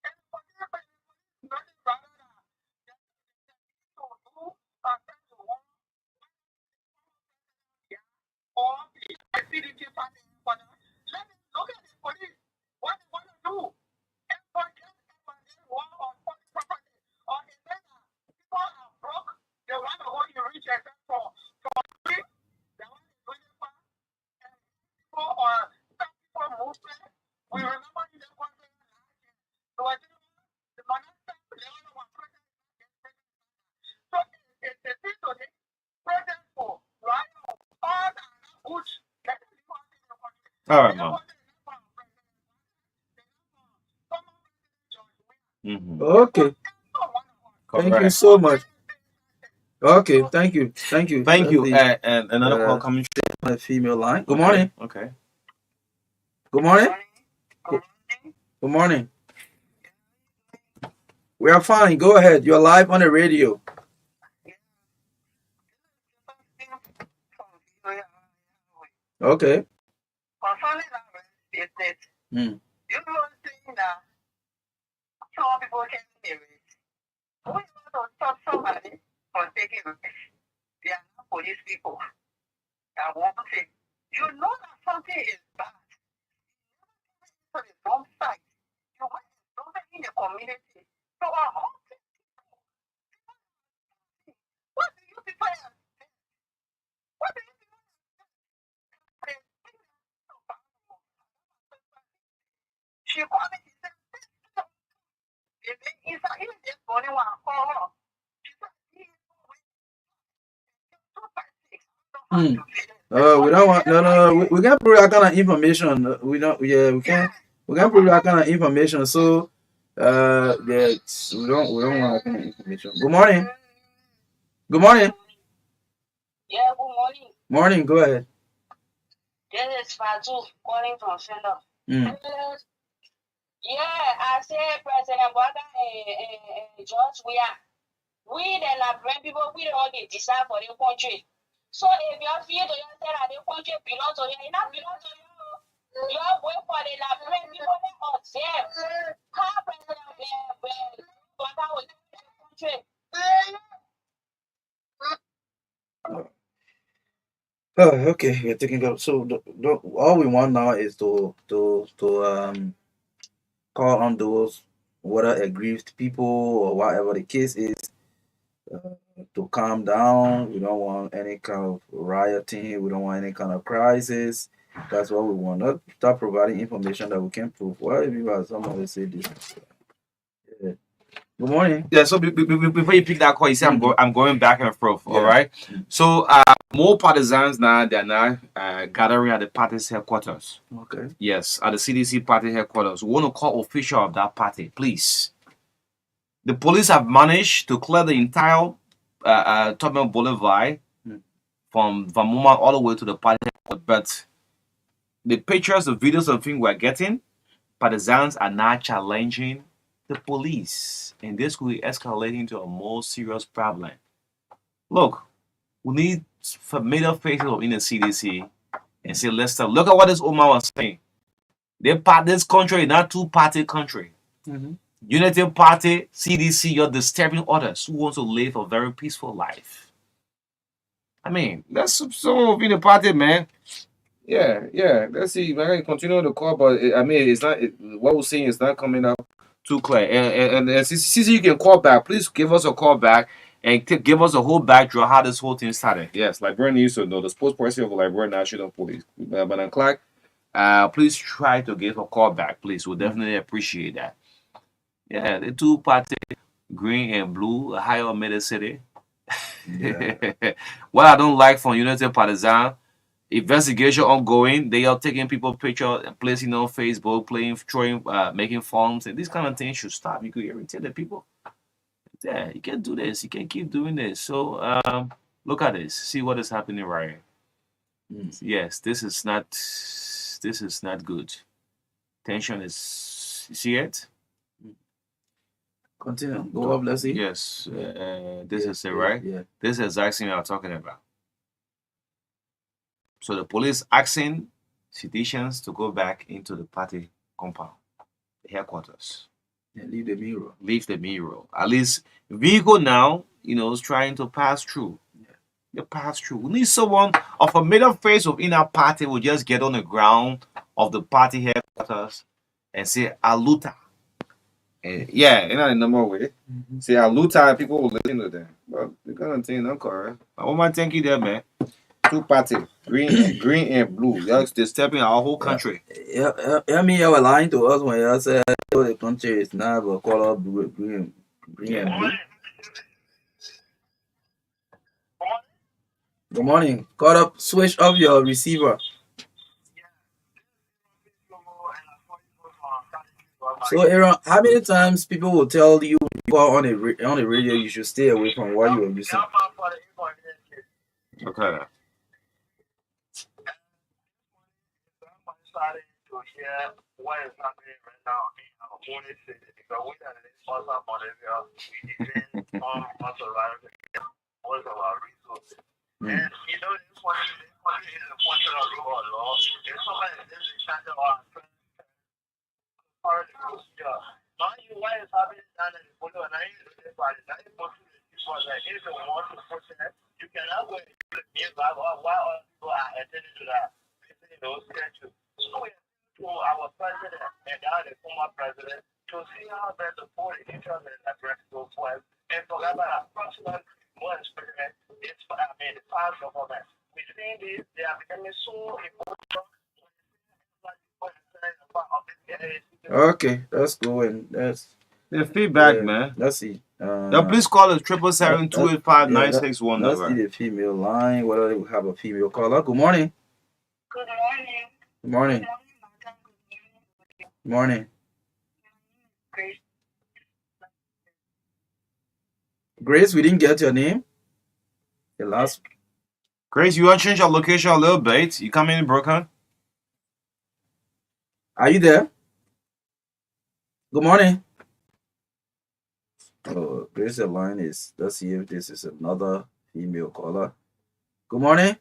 And for the police, not the brother that to do and then to want or the CDC party for them. Let me look at the police. What they want to do. And forget about this war on public property. Or is that people are broke, they want to go in rich except for free. They want to go in far. And people or some people movement. We remember in the country last year. So I think the monster, they all want protest. So it's a thing to this protest for right all the goods that is important in the country. All right, Mom. Mm-hmm. Okay. Thank you Correct. so much. Okay. Thank you. Thank you. Thank you. That's And another call coming through. my female line. Good Okay. morning. Okay. Good morning. Good morning. We are fine. Go ahead. You're live on the radio. Okay. Concerning that business, Mm. you know saying that some people can hear it. We want to stop somebody from taking risks. They are not police people. That one thing. You know that something is bad. So the wrong side. You want to do that in the community. So what do you people have? What do you people have? She called me, she said, if I even just only one call her. She said, Mm. We don't want no. We can't provide that kind of information. We don't. Yeah, we can't. We can't provide that kind of information. So, yeah, we don't. We don't want that kind of information. Good morning. Good morning. Yeah, good morning. Morning. Go ahead. This is Fatu calling from Fender. Mm. Yeah, I say President Boga and George, we the Liberian people, we all they decide for the country. So if you feel to yourself that the country belongs to you, it not belong to you. You all wait for the Liberian people to observe how President Boga will do the country. Oh, okay. We're taking up. So, all we want now is to call on those whether aggrieved people or whatever the case is to calm down. We don't want any kind of rioting. We don't want any kind of crisis. That's what we want. Not start providing information that we can prove. Why if you have somebody say this? Yeah. Good morning. Yeah, so before you pick that call, you see I'm going back and forth. Yeah. All right. So more partisans now, they're now gathering at the party's headquarters. Okay. Yes, at the CDC party headquarters. We want to call official of that party, please. The police have managed to clear the entire Tubman Boulevard from Vamuma all the way to the party But the pictures, the videos, and things we're getting, partisans are now challenging the police, and this could be escalating to a more serious problem. Look, we need familiar faces in the CDC and say, let's start. Look at what this Omar was saying. This country is not two-party country. Unity Party, CDC, you're disturbing others who want to live a very peaceful life. I mean, let's some in the party, man. Yeah. Let's see. I can continue the call, but I mean, it's not what we're saying is not coming up too clear. And CC, you can call back. Please give us a call back and give us a whole backdrop how this whole thing started. Yes, Librarian needs to know the spokesperson of the Liberian National Police, Madam Clark. Please try to give a call back, please. We'll definitely appreciate that. Yeah, the two party, green and blue, higher middle city. Yeah. What I don't like from Unity Partisan, investigation ongoing. They are taking people picture and placing on Facebook, throwing, making forms, and these kind of things should stop. You could irritate the people. Yeah, you can't do this. You can't keep doing this. So look at this. See what is happening right here. Yes, this is not. This is not good. Tension is. You see it? Continue. Go up, let's see. Yes. This is it, right? Yeah. This is the exact thing I'm talking about. So the police asking citizens to go back into the party compound, the headquarters. Yeah, leave the mirror. Leave the mirror. At least vehicle now, is trying to pass through. Yeah. They pass through. We need someone of a middle face within our party will just get on the ground of the party headquarters and say Aluta. Yeah, in a number way. Say Aluta, and people will listen to them. But the kind of thing, not correct. I want my thank you there, man. Two party, green and blue. That's disturbing our whole country. I mean, you were lying to us when you said the country is now a color green and blue. Good morning. Caught up, switch off your receiver. So, Aaron, how many times people will tell you when you call on the radio you should stay away from what you are using? Okay. Starting to hear what is happening right now in our own city because we are in South Bolivia, we depend on most of our resources. And this one is a portion of rule of law. If somebody is in charge of our now you what is happening down in the photo and I know this body, now you want to people that if you want to protest, you cannot wait to me why all people are attending to that. Schedule. So we to our president and the former president to see how best the poor individuals and address those points and forget about approximately more experiment. It's the past government. We think this they are becoming so important. Okay, that's good. That's the feedback, man. Let's see. Now please call us 777-285-961. Let's see the female line. Whether we have a female caller. Good morning. Good morning. Good morning. Good morning. Grace, we didn't get your name. The last. Grace, you want to change your location a little bit? You come in broken? Are you there? Good morning. Oh, Grace's line is. Let's see if this is another female caller. Good morning.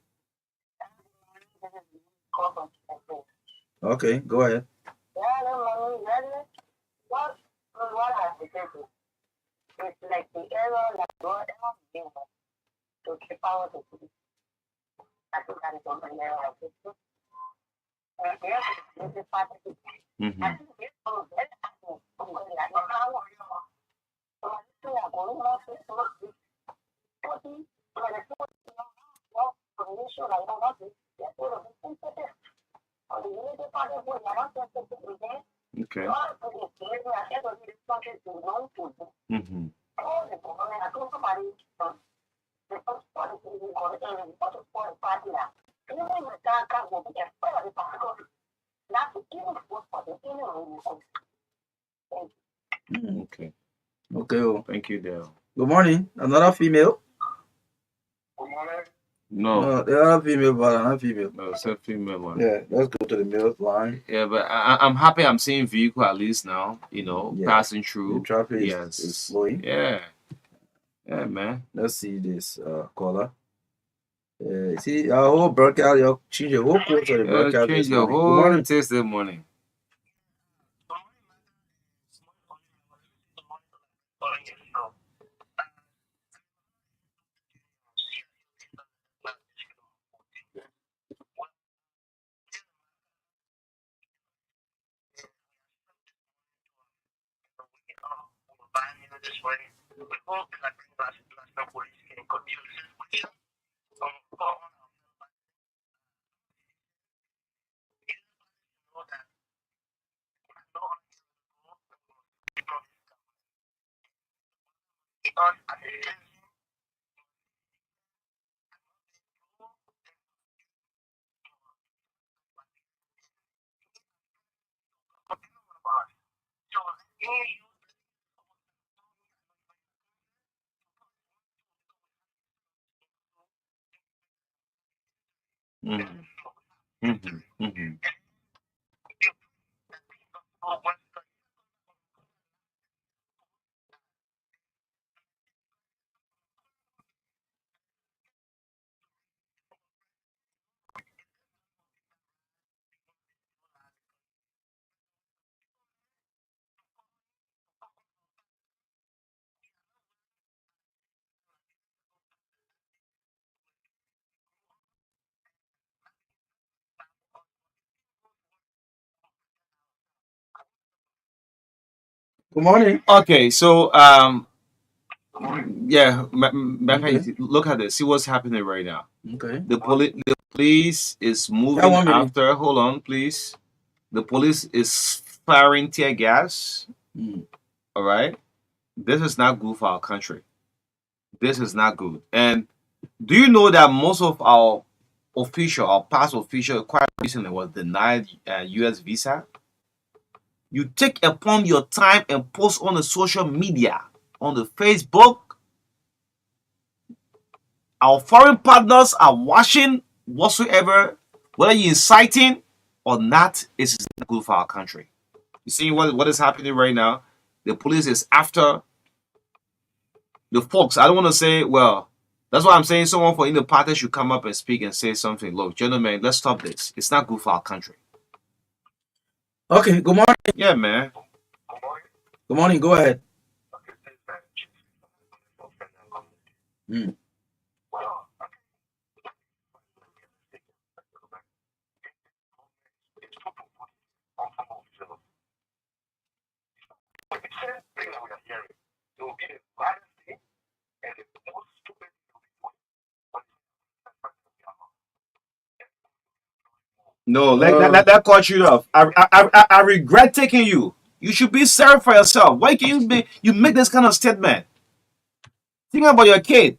Okay, go ahead. What has the people? It's like the error that God to keep power to police. I think that is one of the error of it. And yes, this is part of it. I think this is very active. I'm going to go now. So I think we are going on to this. But the issue I don't want to get rid of this. Or the unity part of what I want to do. Okay. Okay. Okay. Thank you, Dale. Good morning. Another female. Good morning. No. No, the other female, but not female. No, it's a female one. Yeah, let's go to the male line. Yeah, but I'm happy I'm seeing vehicle at least now, Yeah. passing The through. traffic Yes. is flowing. Yeah. Yeah, man. Let's see this caller. See, our whole broadcast, you change the whole course of the broadcast Change this the morning. Good whole morning. taste this morning. Mm-hmm. Mm-hmm. Mm-hmm. Good morning. Okay, so yeah, Marka, Okay. look at this. See what's happening right now. Okay. The police is moving 1 minute. after. Hold on, please. The police is firing tear gas. Mm. All right, this is not good for our country. This is not good. And do you know that most of our past official, quite recently was denied U.S. visa? You take upon your time and post on the social media, on the Facebook. Our foreign partners are watching whatsoever, whether you're inciting or not, is not good for our country. You see what is happening right now? The police is after the folks. I don't want to say, well, that's why I'm saying someone from the party should come up and speak and say something. Look, gentlemen, let's stop this. It's not good for our country. Okay. Good morning. Yeah, man. Good morning. Go ahead. Mm. No, let that cut you off. I regret taking you. You should be sorry for yourself. Why can you make this kind of statement? Think about your kid.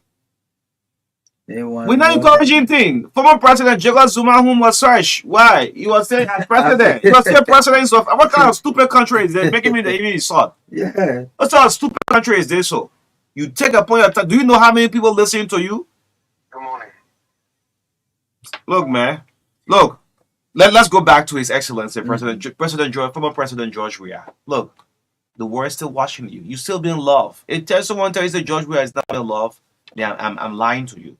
We're not encouraging things. Former President Jacob Zuma whom was searched. Why? He was still president. He was still president of what kind of stupid country is this? Making me the even insult. Yeah. What sort of stupid country is this? So you take upon your time. Do you know how many people listen to you? Good morning. Look, man. Look. Let's go back to His Excellency, President George, former President George Weah. Look, the world is still watching you. You still being loved. If someone tells you that George Weah is not being loved, yeah, I'm lying to you.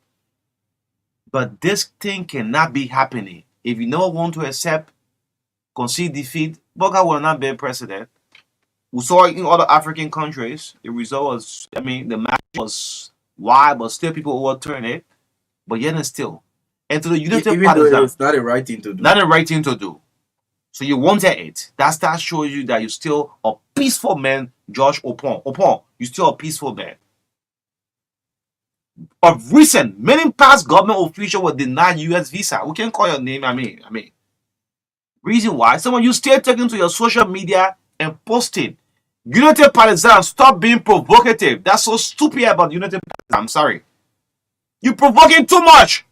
But this thing cannot be happening. If you never want to accept, concede defeat, Boga will not be president. We saw it in other African countries. The result was, the match was wide, but still people overturned it. But yet and still. And to the United Even Party, though it's not the right thing to do. not the right thing to do. So you wanted it. That shows you that you're still a peaceful man, George Opon. Opon, you're still a peaceful man. Of recent, many past government officials were denied U.S. visa. We can call your name. Reason why? Some of you still taking to your social media and posting. United Partisans, stop being provocative. That's so stupid about United Partisans. I'm sorry. You're provoking too much.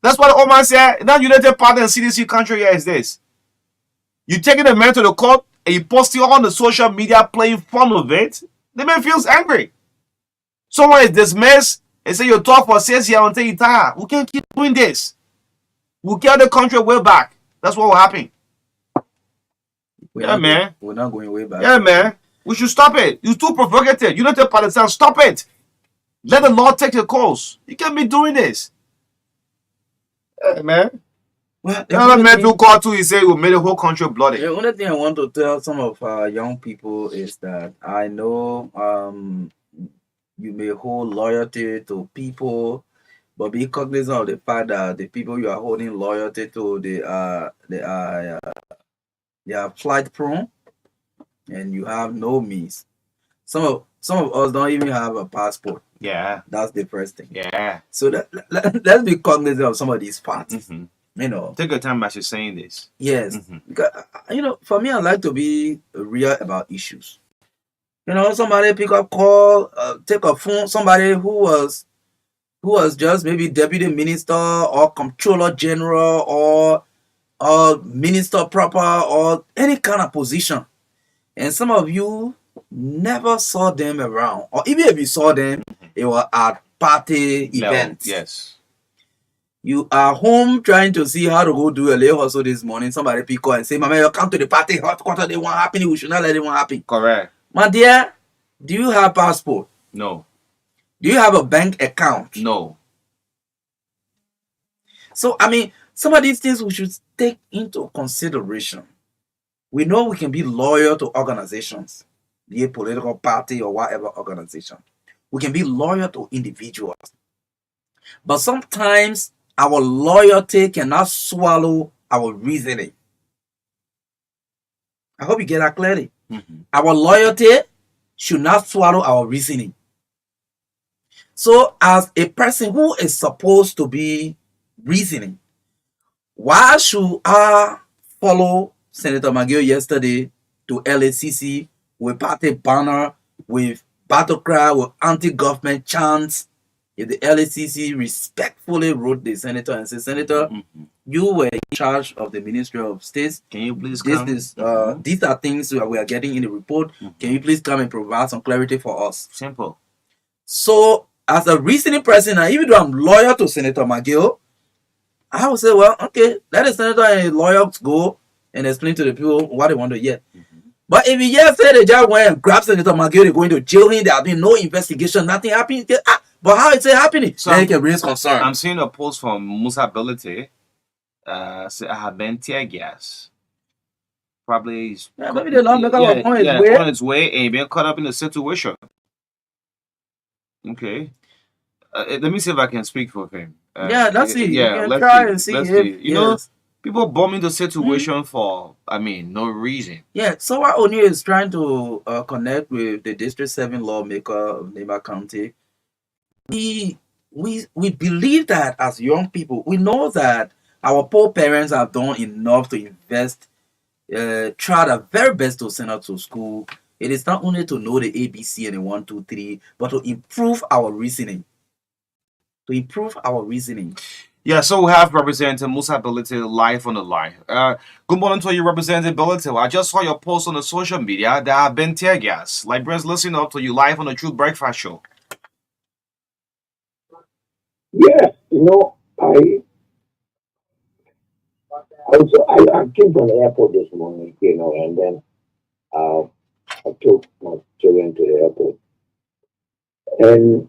That's what the old man said. That United Party and CDC country here is this. You taking the man to the court and you posting on the social media playing fun of it. The man feels angry. Someone is dismissed and say you talk for 6 years until you tire. We can't keep doing this. We'll get the country way back. That's what will happen. Man. We're not going way back. Yeah, man. We should stop it. You're too provocative. You don't tell Palestine, stop it. Let the law take the course. You can't be doing this. Yeah, man. Well, The other man who called too, he said we made the whole country bloody. the only thing I want to tell some of our young people is that I know you may hold loyalty to people, but be cognizant of the fact that the people you are holding loyalty to, they are flight prone, and you have no means. Some of us don't even have a passport. Yeah. That's the first thing. Yeah. So let's be cognizant of some of these facts. You know. Take your time as you're saying this. Yes. Because, for me, I like to be real about issues. Somebody pick up call, take a phone, somebody who was just maybe deputy minister or comptroller general or minister proper or any kind of position. And some of you never saw them around. Or even if you saw them, it was at party events. Yes. You are home trying to see how to go do a little hustle this morning. Somebody pick up and say, Mama, you come to the party, hot quarter, they want happening. We should not let it happen. Correct. My dear, do you have passport? No. Do you have a bank account? No. So, some of these things we should take into consideration. We know we can be loyal to organizations, be a political party or whatever organization. We can be loyal to individuals. But sometimes our loyalty cannot swallow our reasoning. I hope you get that clearly. Our loyalty should not swallow our reasoning. So as a person who is supposed to be reasoning, why should I follow Senator McGill yesterday to LACC with party banner, with battle cry, with anti-government chants? If the LACC respectfully wrote the senator and said, Senator, you were in charge of the Ministry of States. Can you please These come? are things that we are getting in the report. Can you please come and provide some clarity for us? Simple. So, as a reasoning person, and even though I'm loyal to Senator McGill, I would say, well, okay, let the senator and his lawyers go and explain to the people what they want to hear. But if you just say the judge went and grab Senator McGill, they're going to jail him, there has been no investigation, nothing happening. But how is it happening? So then you can raise concern. I'm seeing a post from Musa Ability. Say I have been tear gas. Probably maybe the lawmaker was on his way. On his way and been caught up in the situation. Okay. Let me see if I can speak for him. Let's see. Yeah, you can try and see. You know, people bomb into situation for, no reason. Yeah, so what O'Neill is trying to connect with the District 7 lawmaker of Nema County. We believe that as young people, we know that our poor parents have done enough to invest, try their very best to send us to school. It is not only to know the ABC and the 1, 2, 3, but to improve our reasoning. Yeah, so we have Representative Musa Ability live on the line. Good morning to you, Representative Ability. I just saw your post on the social media that have been tear gas. Librarians listening up to you live on the Truth Breakfast Show. Yeah, I came from the airport this morning, and then I took my children to the airport. And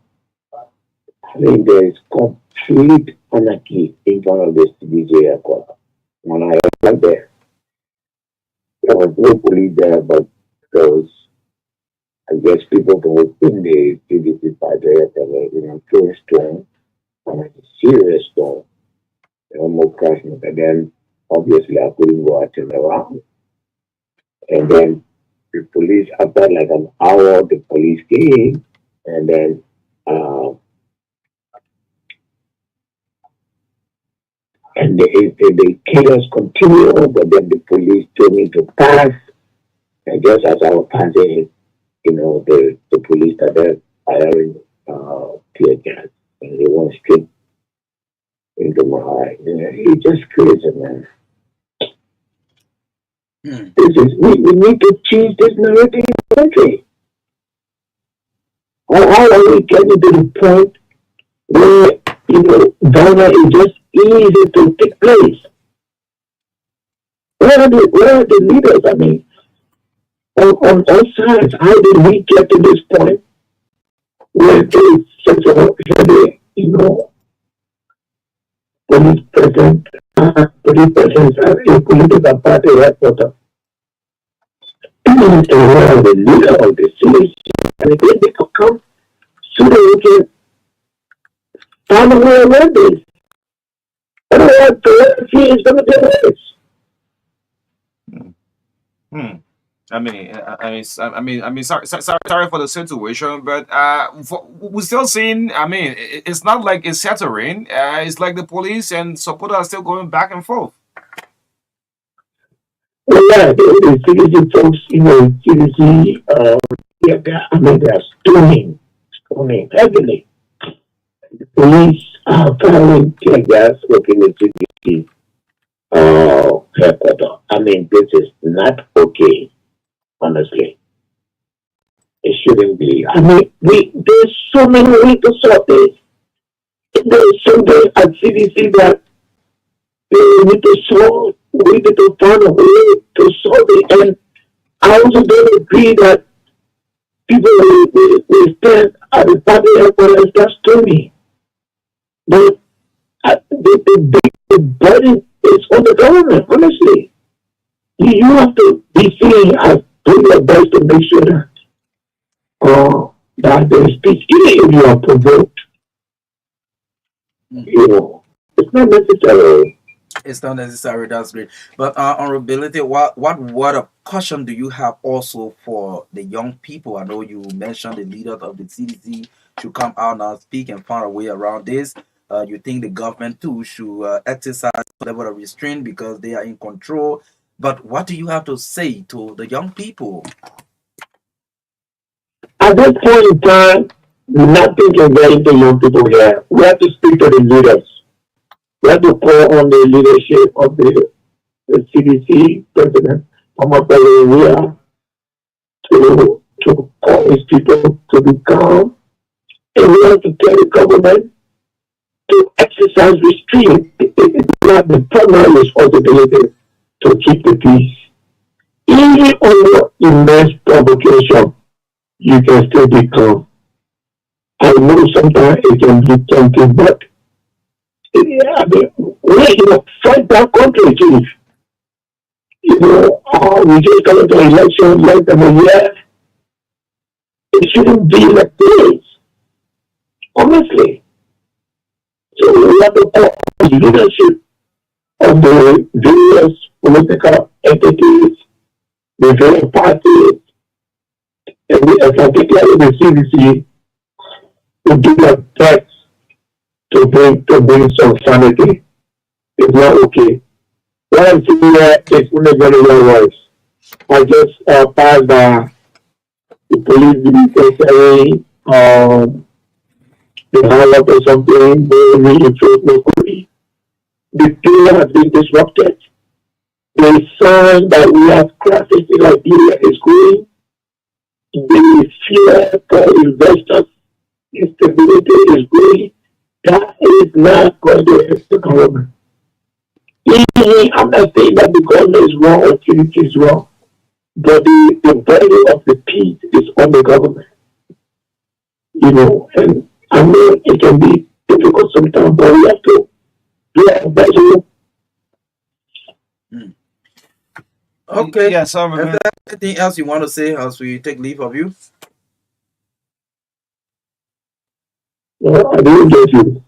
there's complete anarchy in front of this DJ airport. When I went there was no police there, but there was, I guess, people from within the PDC party that were, throwing stones. And it's a serious storm. Almost crashing. And then obviously I couldn't go out and around. And then the police, after like an hour, the police came, and then and the chaos continued, but then the police told me to pass. And just as I was passing, the police started firing tear gas. And they went straight into my eye. It's just crazy, man. We need to change this narrative in the country. How are we getting to the point where, Ghana is just easy to take place. Where are the leaders? I mean, on all sides, how did we get to this point where there is such a heavy, police presence, police presence as a political party headquarters? And where are the leader of the city? I mean, they could come so that we can find a way around this. Otherwise, the refugee is going to get worse. Hmm. Sorry for the situation, but we're still seeing. I mean, it's not like it's settling. It's like the police and supporters are still going back and forth. Well, yeah, the CDC folks, CDC, they are stoning heavily. The police are firing tear gas within the CDC headquarters. I mean, this is not okay, honestly. It shouldn't be. I mean, there's so many ways to solve this. There's something at CDC that we need to solve. We need to find a way to solve it. And I also don't agree that people will stand at the party headquarters. That's to me. But the burden is on the government, honestly. You have to be seen as doing your best to make sure that there is peace, even if you are provoked. It's not necessary. It's not necessary. That's great. But honorability, what word of caution do you have also for the young people? I know you mentioned the leaders of the CDC should come out now, speak and find a way around this. You think the government too should exercise a level of restraint because they are in control. But what do you have to say to the young people? At this point in time, nothing can get into young people here. We have to speak to the leaders. We have to call on the leadership of the CDC president, former president, we are to call his people to be calm. And we have to tell the government to exercise restraint. It's not the primary responsibility to keep the peace. Even under immense provocation, you can still be calm. I know sometimes it can be tempting, but I mean, we're fight that country, chief. We just got into election less than a year. It shouldn't be like this, honestly. So we have to call the leadership of the various political entities, the various parties, and particularly the CDC, to do their best to bring some sanity. It's not okay. What I'm seeing here is only very well worse. I just passed the police penitentiary, the highlight or something, they reinforced locally. The pillar has been disrupted. The sign that we have crisis in Liberia is going. The fear for investors, instability is going. That is not going to help the government. I'm not saying that the government is wrong or Trinity is wrong, but the value of the peace is on the government. And I know it can be difficult sometimes, but we have to do our best. Okay. Yeah, Is there anything else you want to say as we take leave of you? I didn't get you.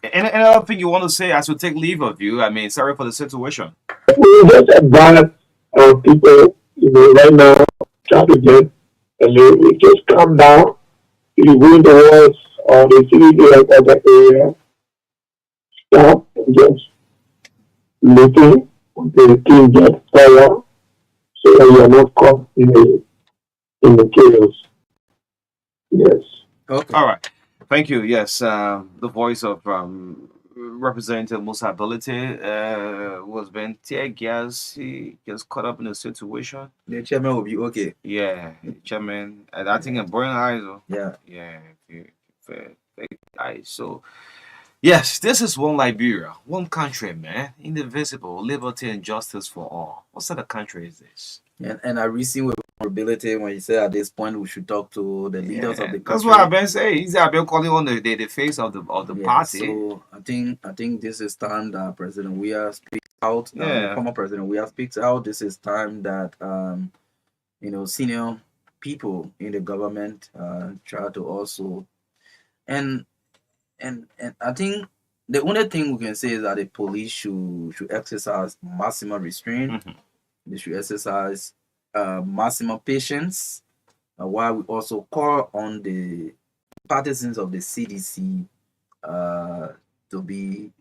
Any other thing you want to say as we take leave of you? I mean, sorry for the situation. We just advise people, right now, try to get, and we just calm down. You win the wars or the city like other area. Stop and just looking until the king gets power so that you are not caught in the chaos. Yes. Okay. All right. Thank you. Yes, the voice of Representative Musa Ability was being tear gas. He gets caught up in the situation. The chairman will be okay. Yeah, chairman. And I think in Boyne Eyes. Yeah. Yeah. So yes, this is one Liberia, one country, man. Indivisible, liberty and justice for all. What sort of country is this? And I reason with vulnerability when he said at this point we should talk to the leaders of Yeah, the that's what I've country. been saying. He's I've been calling on the face of the Yeah, party. so I think this is time that President Weah speaks out. Yeah. Former President Weah speaks out. This is time that senior people in the government try to also and and I think the only thing we can say is that the police should exercise maximum restraint. Mhm. They should exercise maximum patience. While we also call on the partisans of the CDC uh, to be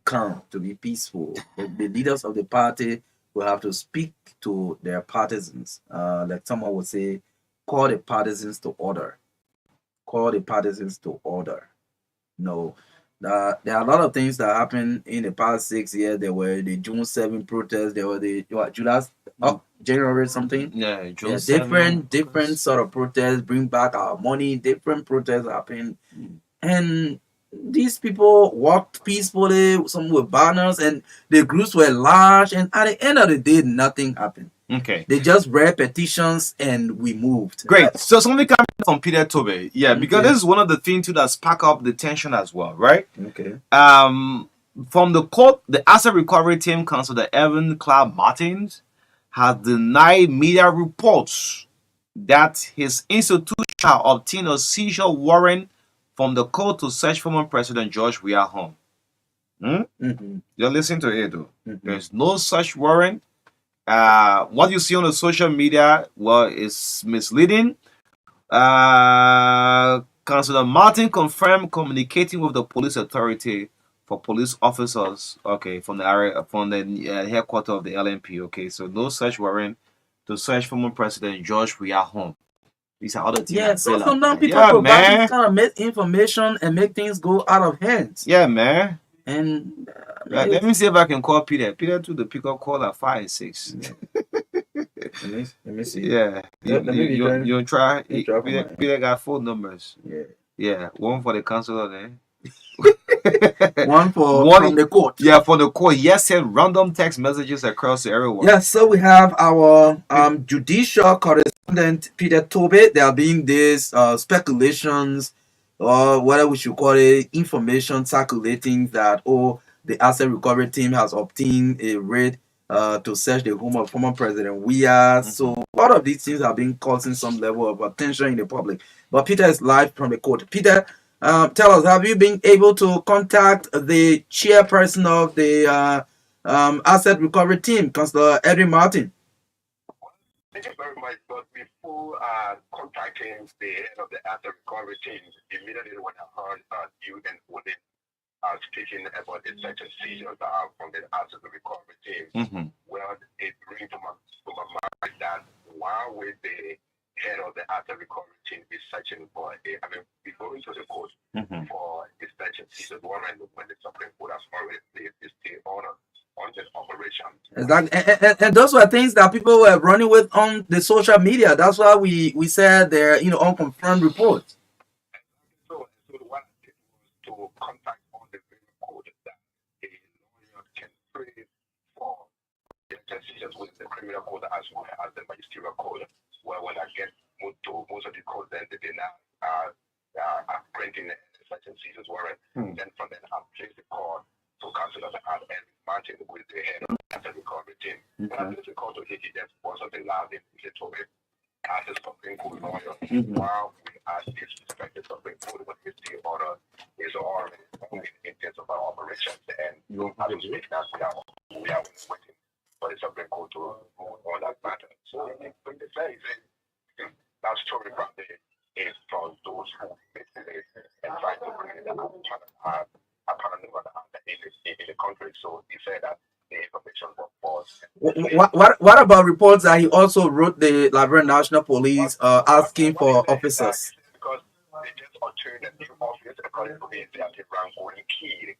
calm, to be peaceful. The leaders of the party will have to speak to their partisans. Like someone would say, call the partisans to order. Call the partisans to order. No, there are a lot of things that happened in the past 6 years. There were the June 7 protests. There were the July, January something. Yeah, June Yeah, 7. different sort of protests. Bring back our money. Different protests happen, and these people walked peacefully. Some with banners, and the groups were large. And at the end of the day, nothing happened. Okay. They just read petitions, and we moved. Great. So something coming from Peter Tobe. Yeah, because Okay. this is one of the things too that spark up the tension as well, right? Okay. From the court, the asset recovery team counsel Evan Clark Martins has denied media reports that his institution obtained a seizure warrant from the court to search former President George Weah home. You listen to it though. There's no such warrant. What you see on the social media, well, is misleading. Councillor Martin confirmed communicating with the police authority for police officers. Okay, from the area, from the headquarters of the LNP. Okay, so no search warrant to search former President George Weah home. These are other things. Yeah, so available, sometimes man. people Yeah, provide man. this kind of misinformation and make things go out of hands. Yeah, man. And Let me see if I can call Peter. Peter to the pickup call at 5 and 6. let me see. Yeah, you try. me try for mine. Peter got 4 numbers. Yeah. Yeah, one for the councilor there. One from the court. Yeah, for the court. Yes, send random text messages across to everyone. Yeah, so we have our judicial correspondent Peter Tobe. There are being these speculations, or whether we should call it information circulating that the asset recovery team has obtained a raid to search the home of former President Weah. So a lot of these things have been causing some level of attention in the public. But Peter is live from the court. Peter, tell us, have you been able to contact the chairperson of the asset recovery team, Councillor Edwin Martin? Thank you very much. But before contacting the head of the asset recovery team, immediately when I heard you and Odin speaking about the search and seizures from the asset recovery team, well, it brings to my mind that while with the head of the asset recovery team is searching for be going to the court for a search and seizure warrant when the Supreme Court has already placed the stay order on the operation. Exactly. And those were things that people were running with on the social media. That's why we said they're unconfirmed reports. So what I did was to contact on the criminal code that a lawyer can pray for decisions with the criminal code as well as the magisterial code. Well, when I get to most of the codes, then they now are printing such and seizures warrant. Then from then I place the call to Councillor and Martin with the head of the recovery team. When I place the call to HES, also the last thing they told me as a Supreme Court lawyer, while we are disrespected Supreme Court with the stay order is already in terms of our operations, and you have to make that we are waiting for the Supreme Court to move on that matter. So when they say that story from is from those who basically and try to bring it up apparently in the country. So he said that the information was false. What about reports that he also wrote the Liberian National Police asking for officers? Because they just obtained a new office according to the Rangoon key,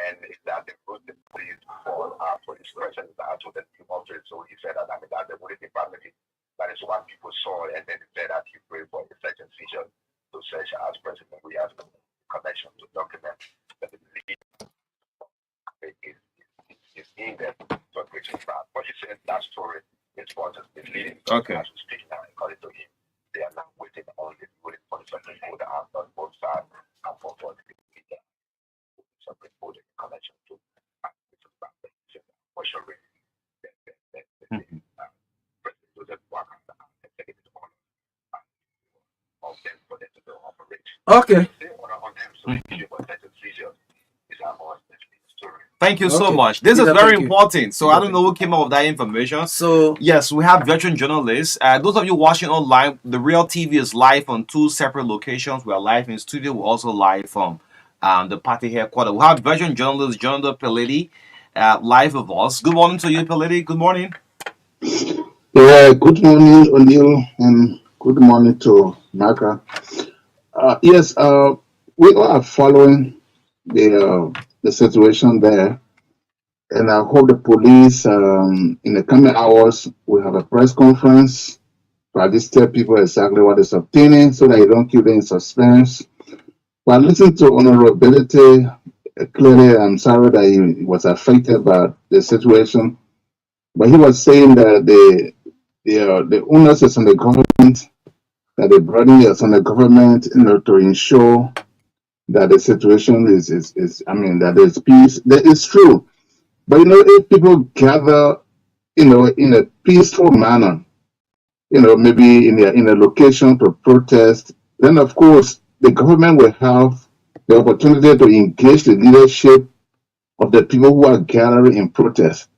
and that they wrote the police for police presence to the new office. So he said that that the police department, that is what people saw, and then he said that he prayed for the search and seizure to search as President Weah connection to document that the belief is in them to a great extent. What you said that story is what is leading. Okay. As we speak now, according to him, they are now waiting for the certain people that have done both sides and for the media. Something for the connection to what should really President Joseph Marka and Executive Order of them for them to operate. Okay. They order on them, so the issue about certain seizures is our story. Thank you so Okay. much. This is Yeah, very thank you. important. So Yeah, I don't know who came up with that information. So Yes, we have veteran journalists. Those of you watching online, the Real TV is live on 2 separate locations. We are live in studio. We're also live from the party headquarters. We have veteran journalist Jonathan Pelletti live with us. Good morning to you, Pelletti. Good morning. Yeah, good morning, O'Neill, and good morning to Marka. Yes, we are following the situation there, and I hope the police, in the coming hours, will have a press conference to at least tell people exactly what is obtaining so that you don't keep them in suspense. But listening to honorability, clearly, I'm sorry that he was affected by the situation, but he was saying that the onus is on the government, that the burden is on the government, to ensure that the situation is I mean, that there's peace. That is true. But if people gather, in a peaceful manner, maybe in a location to protest, then of course the government will have the opportunity to engage the leadership of the people who are gathering in protest.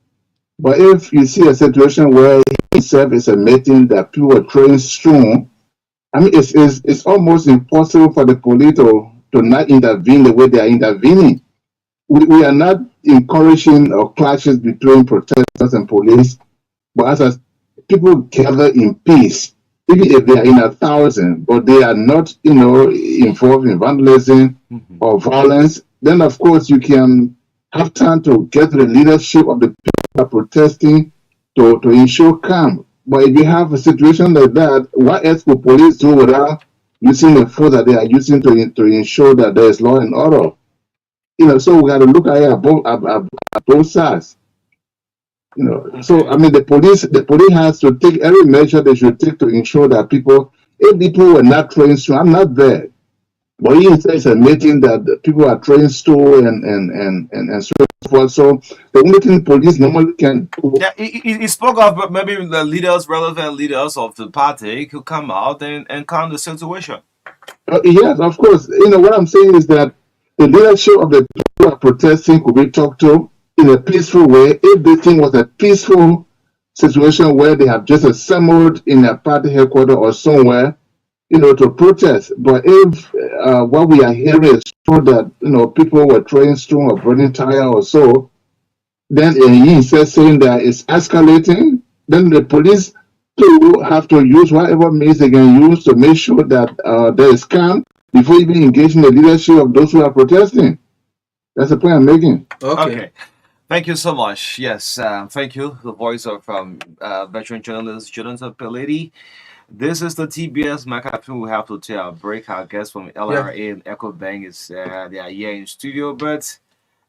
But if you see a situation where he himself is admitting that people are throwing stone, I mean, it's almost impossible for the police to not intervene the way they are intervening. We are not encouraging clashes between protesters and police, but as people gather in peace, even if they are in 1,000, but they are not, involved in vandalism or violence, then of course you can have time to get the leadership of the people who are protesting to ensure calm. But if you have a situation like that, what else will police do without using the force that they are using to ensure that there is law and order? So we got to look at it at both sides. So I mean, the police has to take every measure they should take to ensure that if people were not trained, so I'm not there. But he is admitting that the people are trained store and so forth. So the only thing police normally can do. Yeah, he spoke of maybe the leaders, relevant leaders of the party could come out and calm the situation. Yes, of course. What I'm saying is that the leadership of the people who are protesting could be talked to in a peaceful way. If this thing was a peaceful situation where they have just assembled in a party headquarters or somewhere, to protest. But if what we are hearing is true that people were throwing stone or burning tire or so, then he instead saying that it's escalating, then the police too have to use whatever means they can use to make sure that there is calm before even engaging the leadership of those who are protesting. That's the point I'm making. Okay. Thank you so much. Yes, thank you. The voice of veteran journalist Jonathan Pelletti. This is the TBS Macapin. We have to take a break. Our guest from LRA and Echo Bank is they are here in studio. But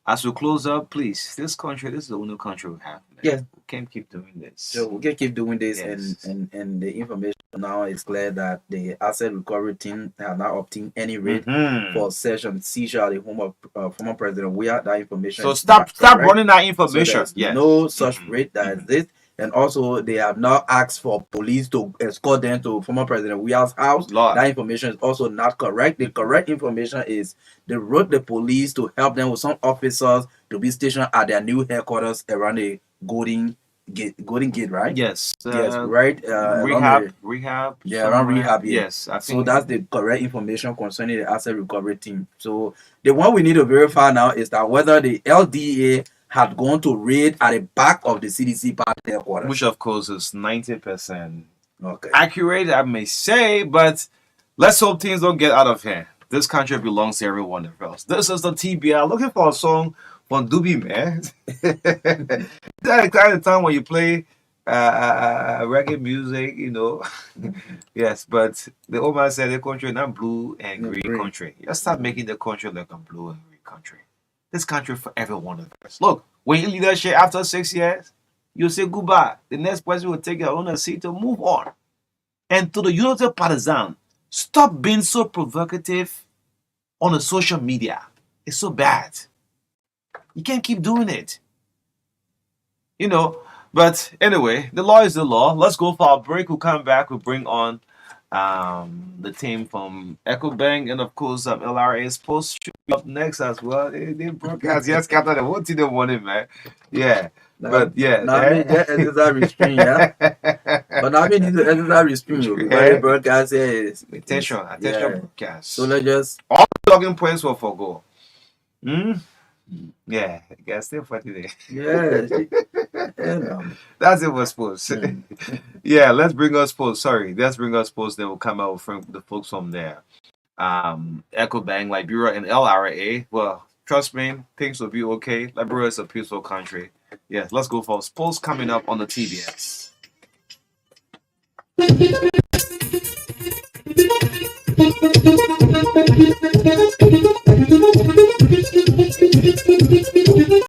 as we close up, please, this is the only country we have. Man. Yes. We can't keep doing this. So we can keep doing this, Yes. and the information now is clear that the asset recovery team have not obtained any rate for seizure at the home of former President. We have that information. So is stop not correct. running that So information. there's Yes. no such rate that exists. And also, they have not asked for police to escort them to former President Weah's house. Lord. That information is also not correct. The correct information is they wrote the police to help them with some officers to be stationed at their new headquarters around the Golden Gate, right? Yes. Yes, right. Rehab. Yeah, around rehab. Yeah. Yes. I So think that's the correct information concerning the asset recovery team. So the one we need to verify now is that whether the LDA had gone to raid at the back of the CDC party headquarters. which of course is 90% Okay. accurate, I may say, but let's hope things don't get out of hand. This country belongs to everyone else. This is the TBI. Looking for a song from Doobie, man. That kind of time when you play reggae music, Yes, but the old man said the country not blue and Yeah, green green. country. Just stop making the country like a blue and green country. This country for every one of us. Look, when you leave that shit after 6 years, you say goodbye. The next person will take your own seat to move on. And to the United Partisan, stop being so provocative on the social media. It's so bad. You can't keep doing it. But anyway, the law is the law. Let's go for our break. We'll come back. We'll bring on the team from EcoBank, and of course LRA is supposed to be up next as well. They broadcast yes, Captain. They won't see the morning, man. Yeah. But yeah, Now I mean, just exercise restraint, yeah. But now we need to exercise restraint because the broadcast is attention broadcast. So let's just all talking points will forgo. Yeah, I guess still for today. Yeah. That's it was supposed. Yeah, let's bring us post. Sorry, let's bring us post. Then we'll come out from the folks from there. EcoBank, Liberia, and LRA. Well, trust me, things will be okay. Liberia is a peaceful country. Yes, let's go for post coming up on the TBS.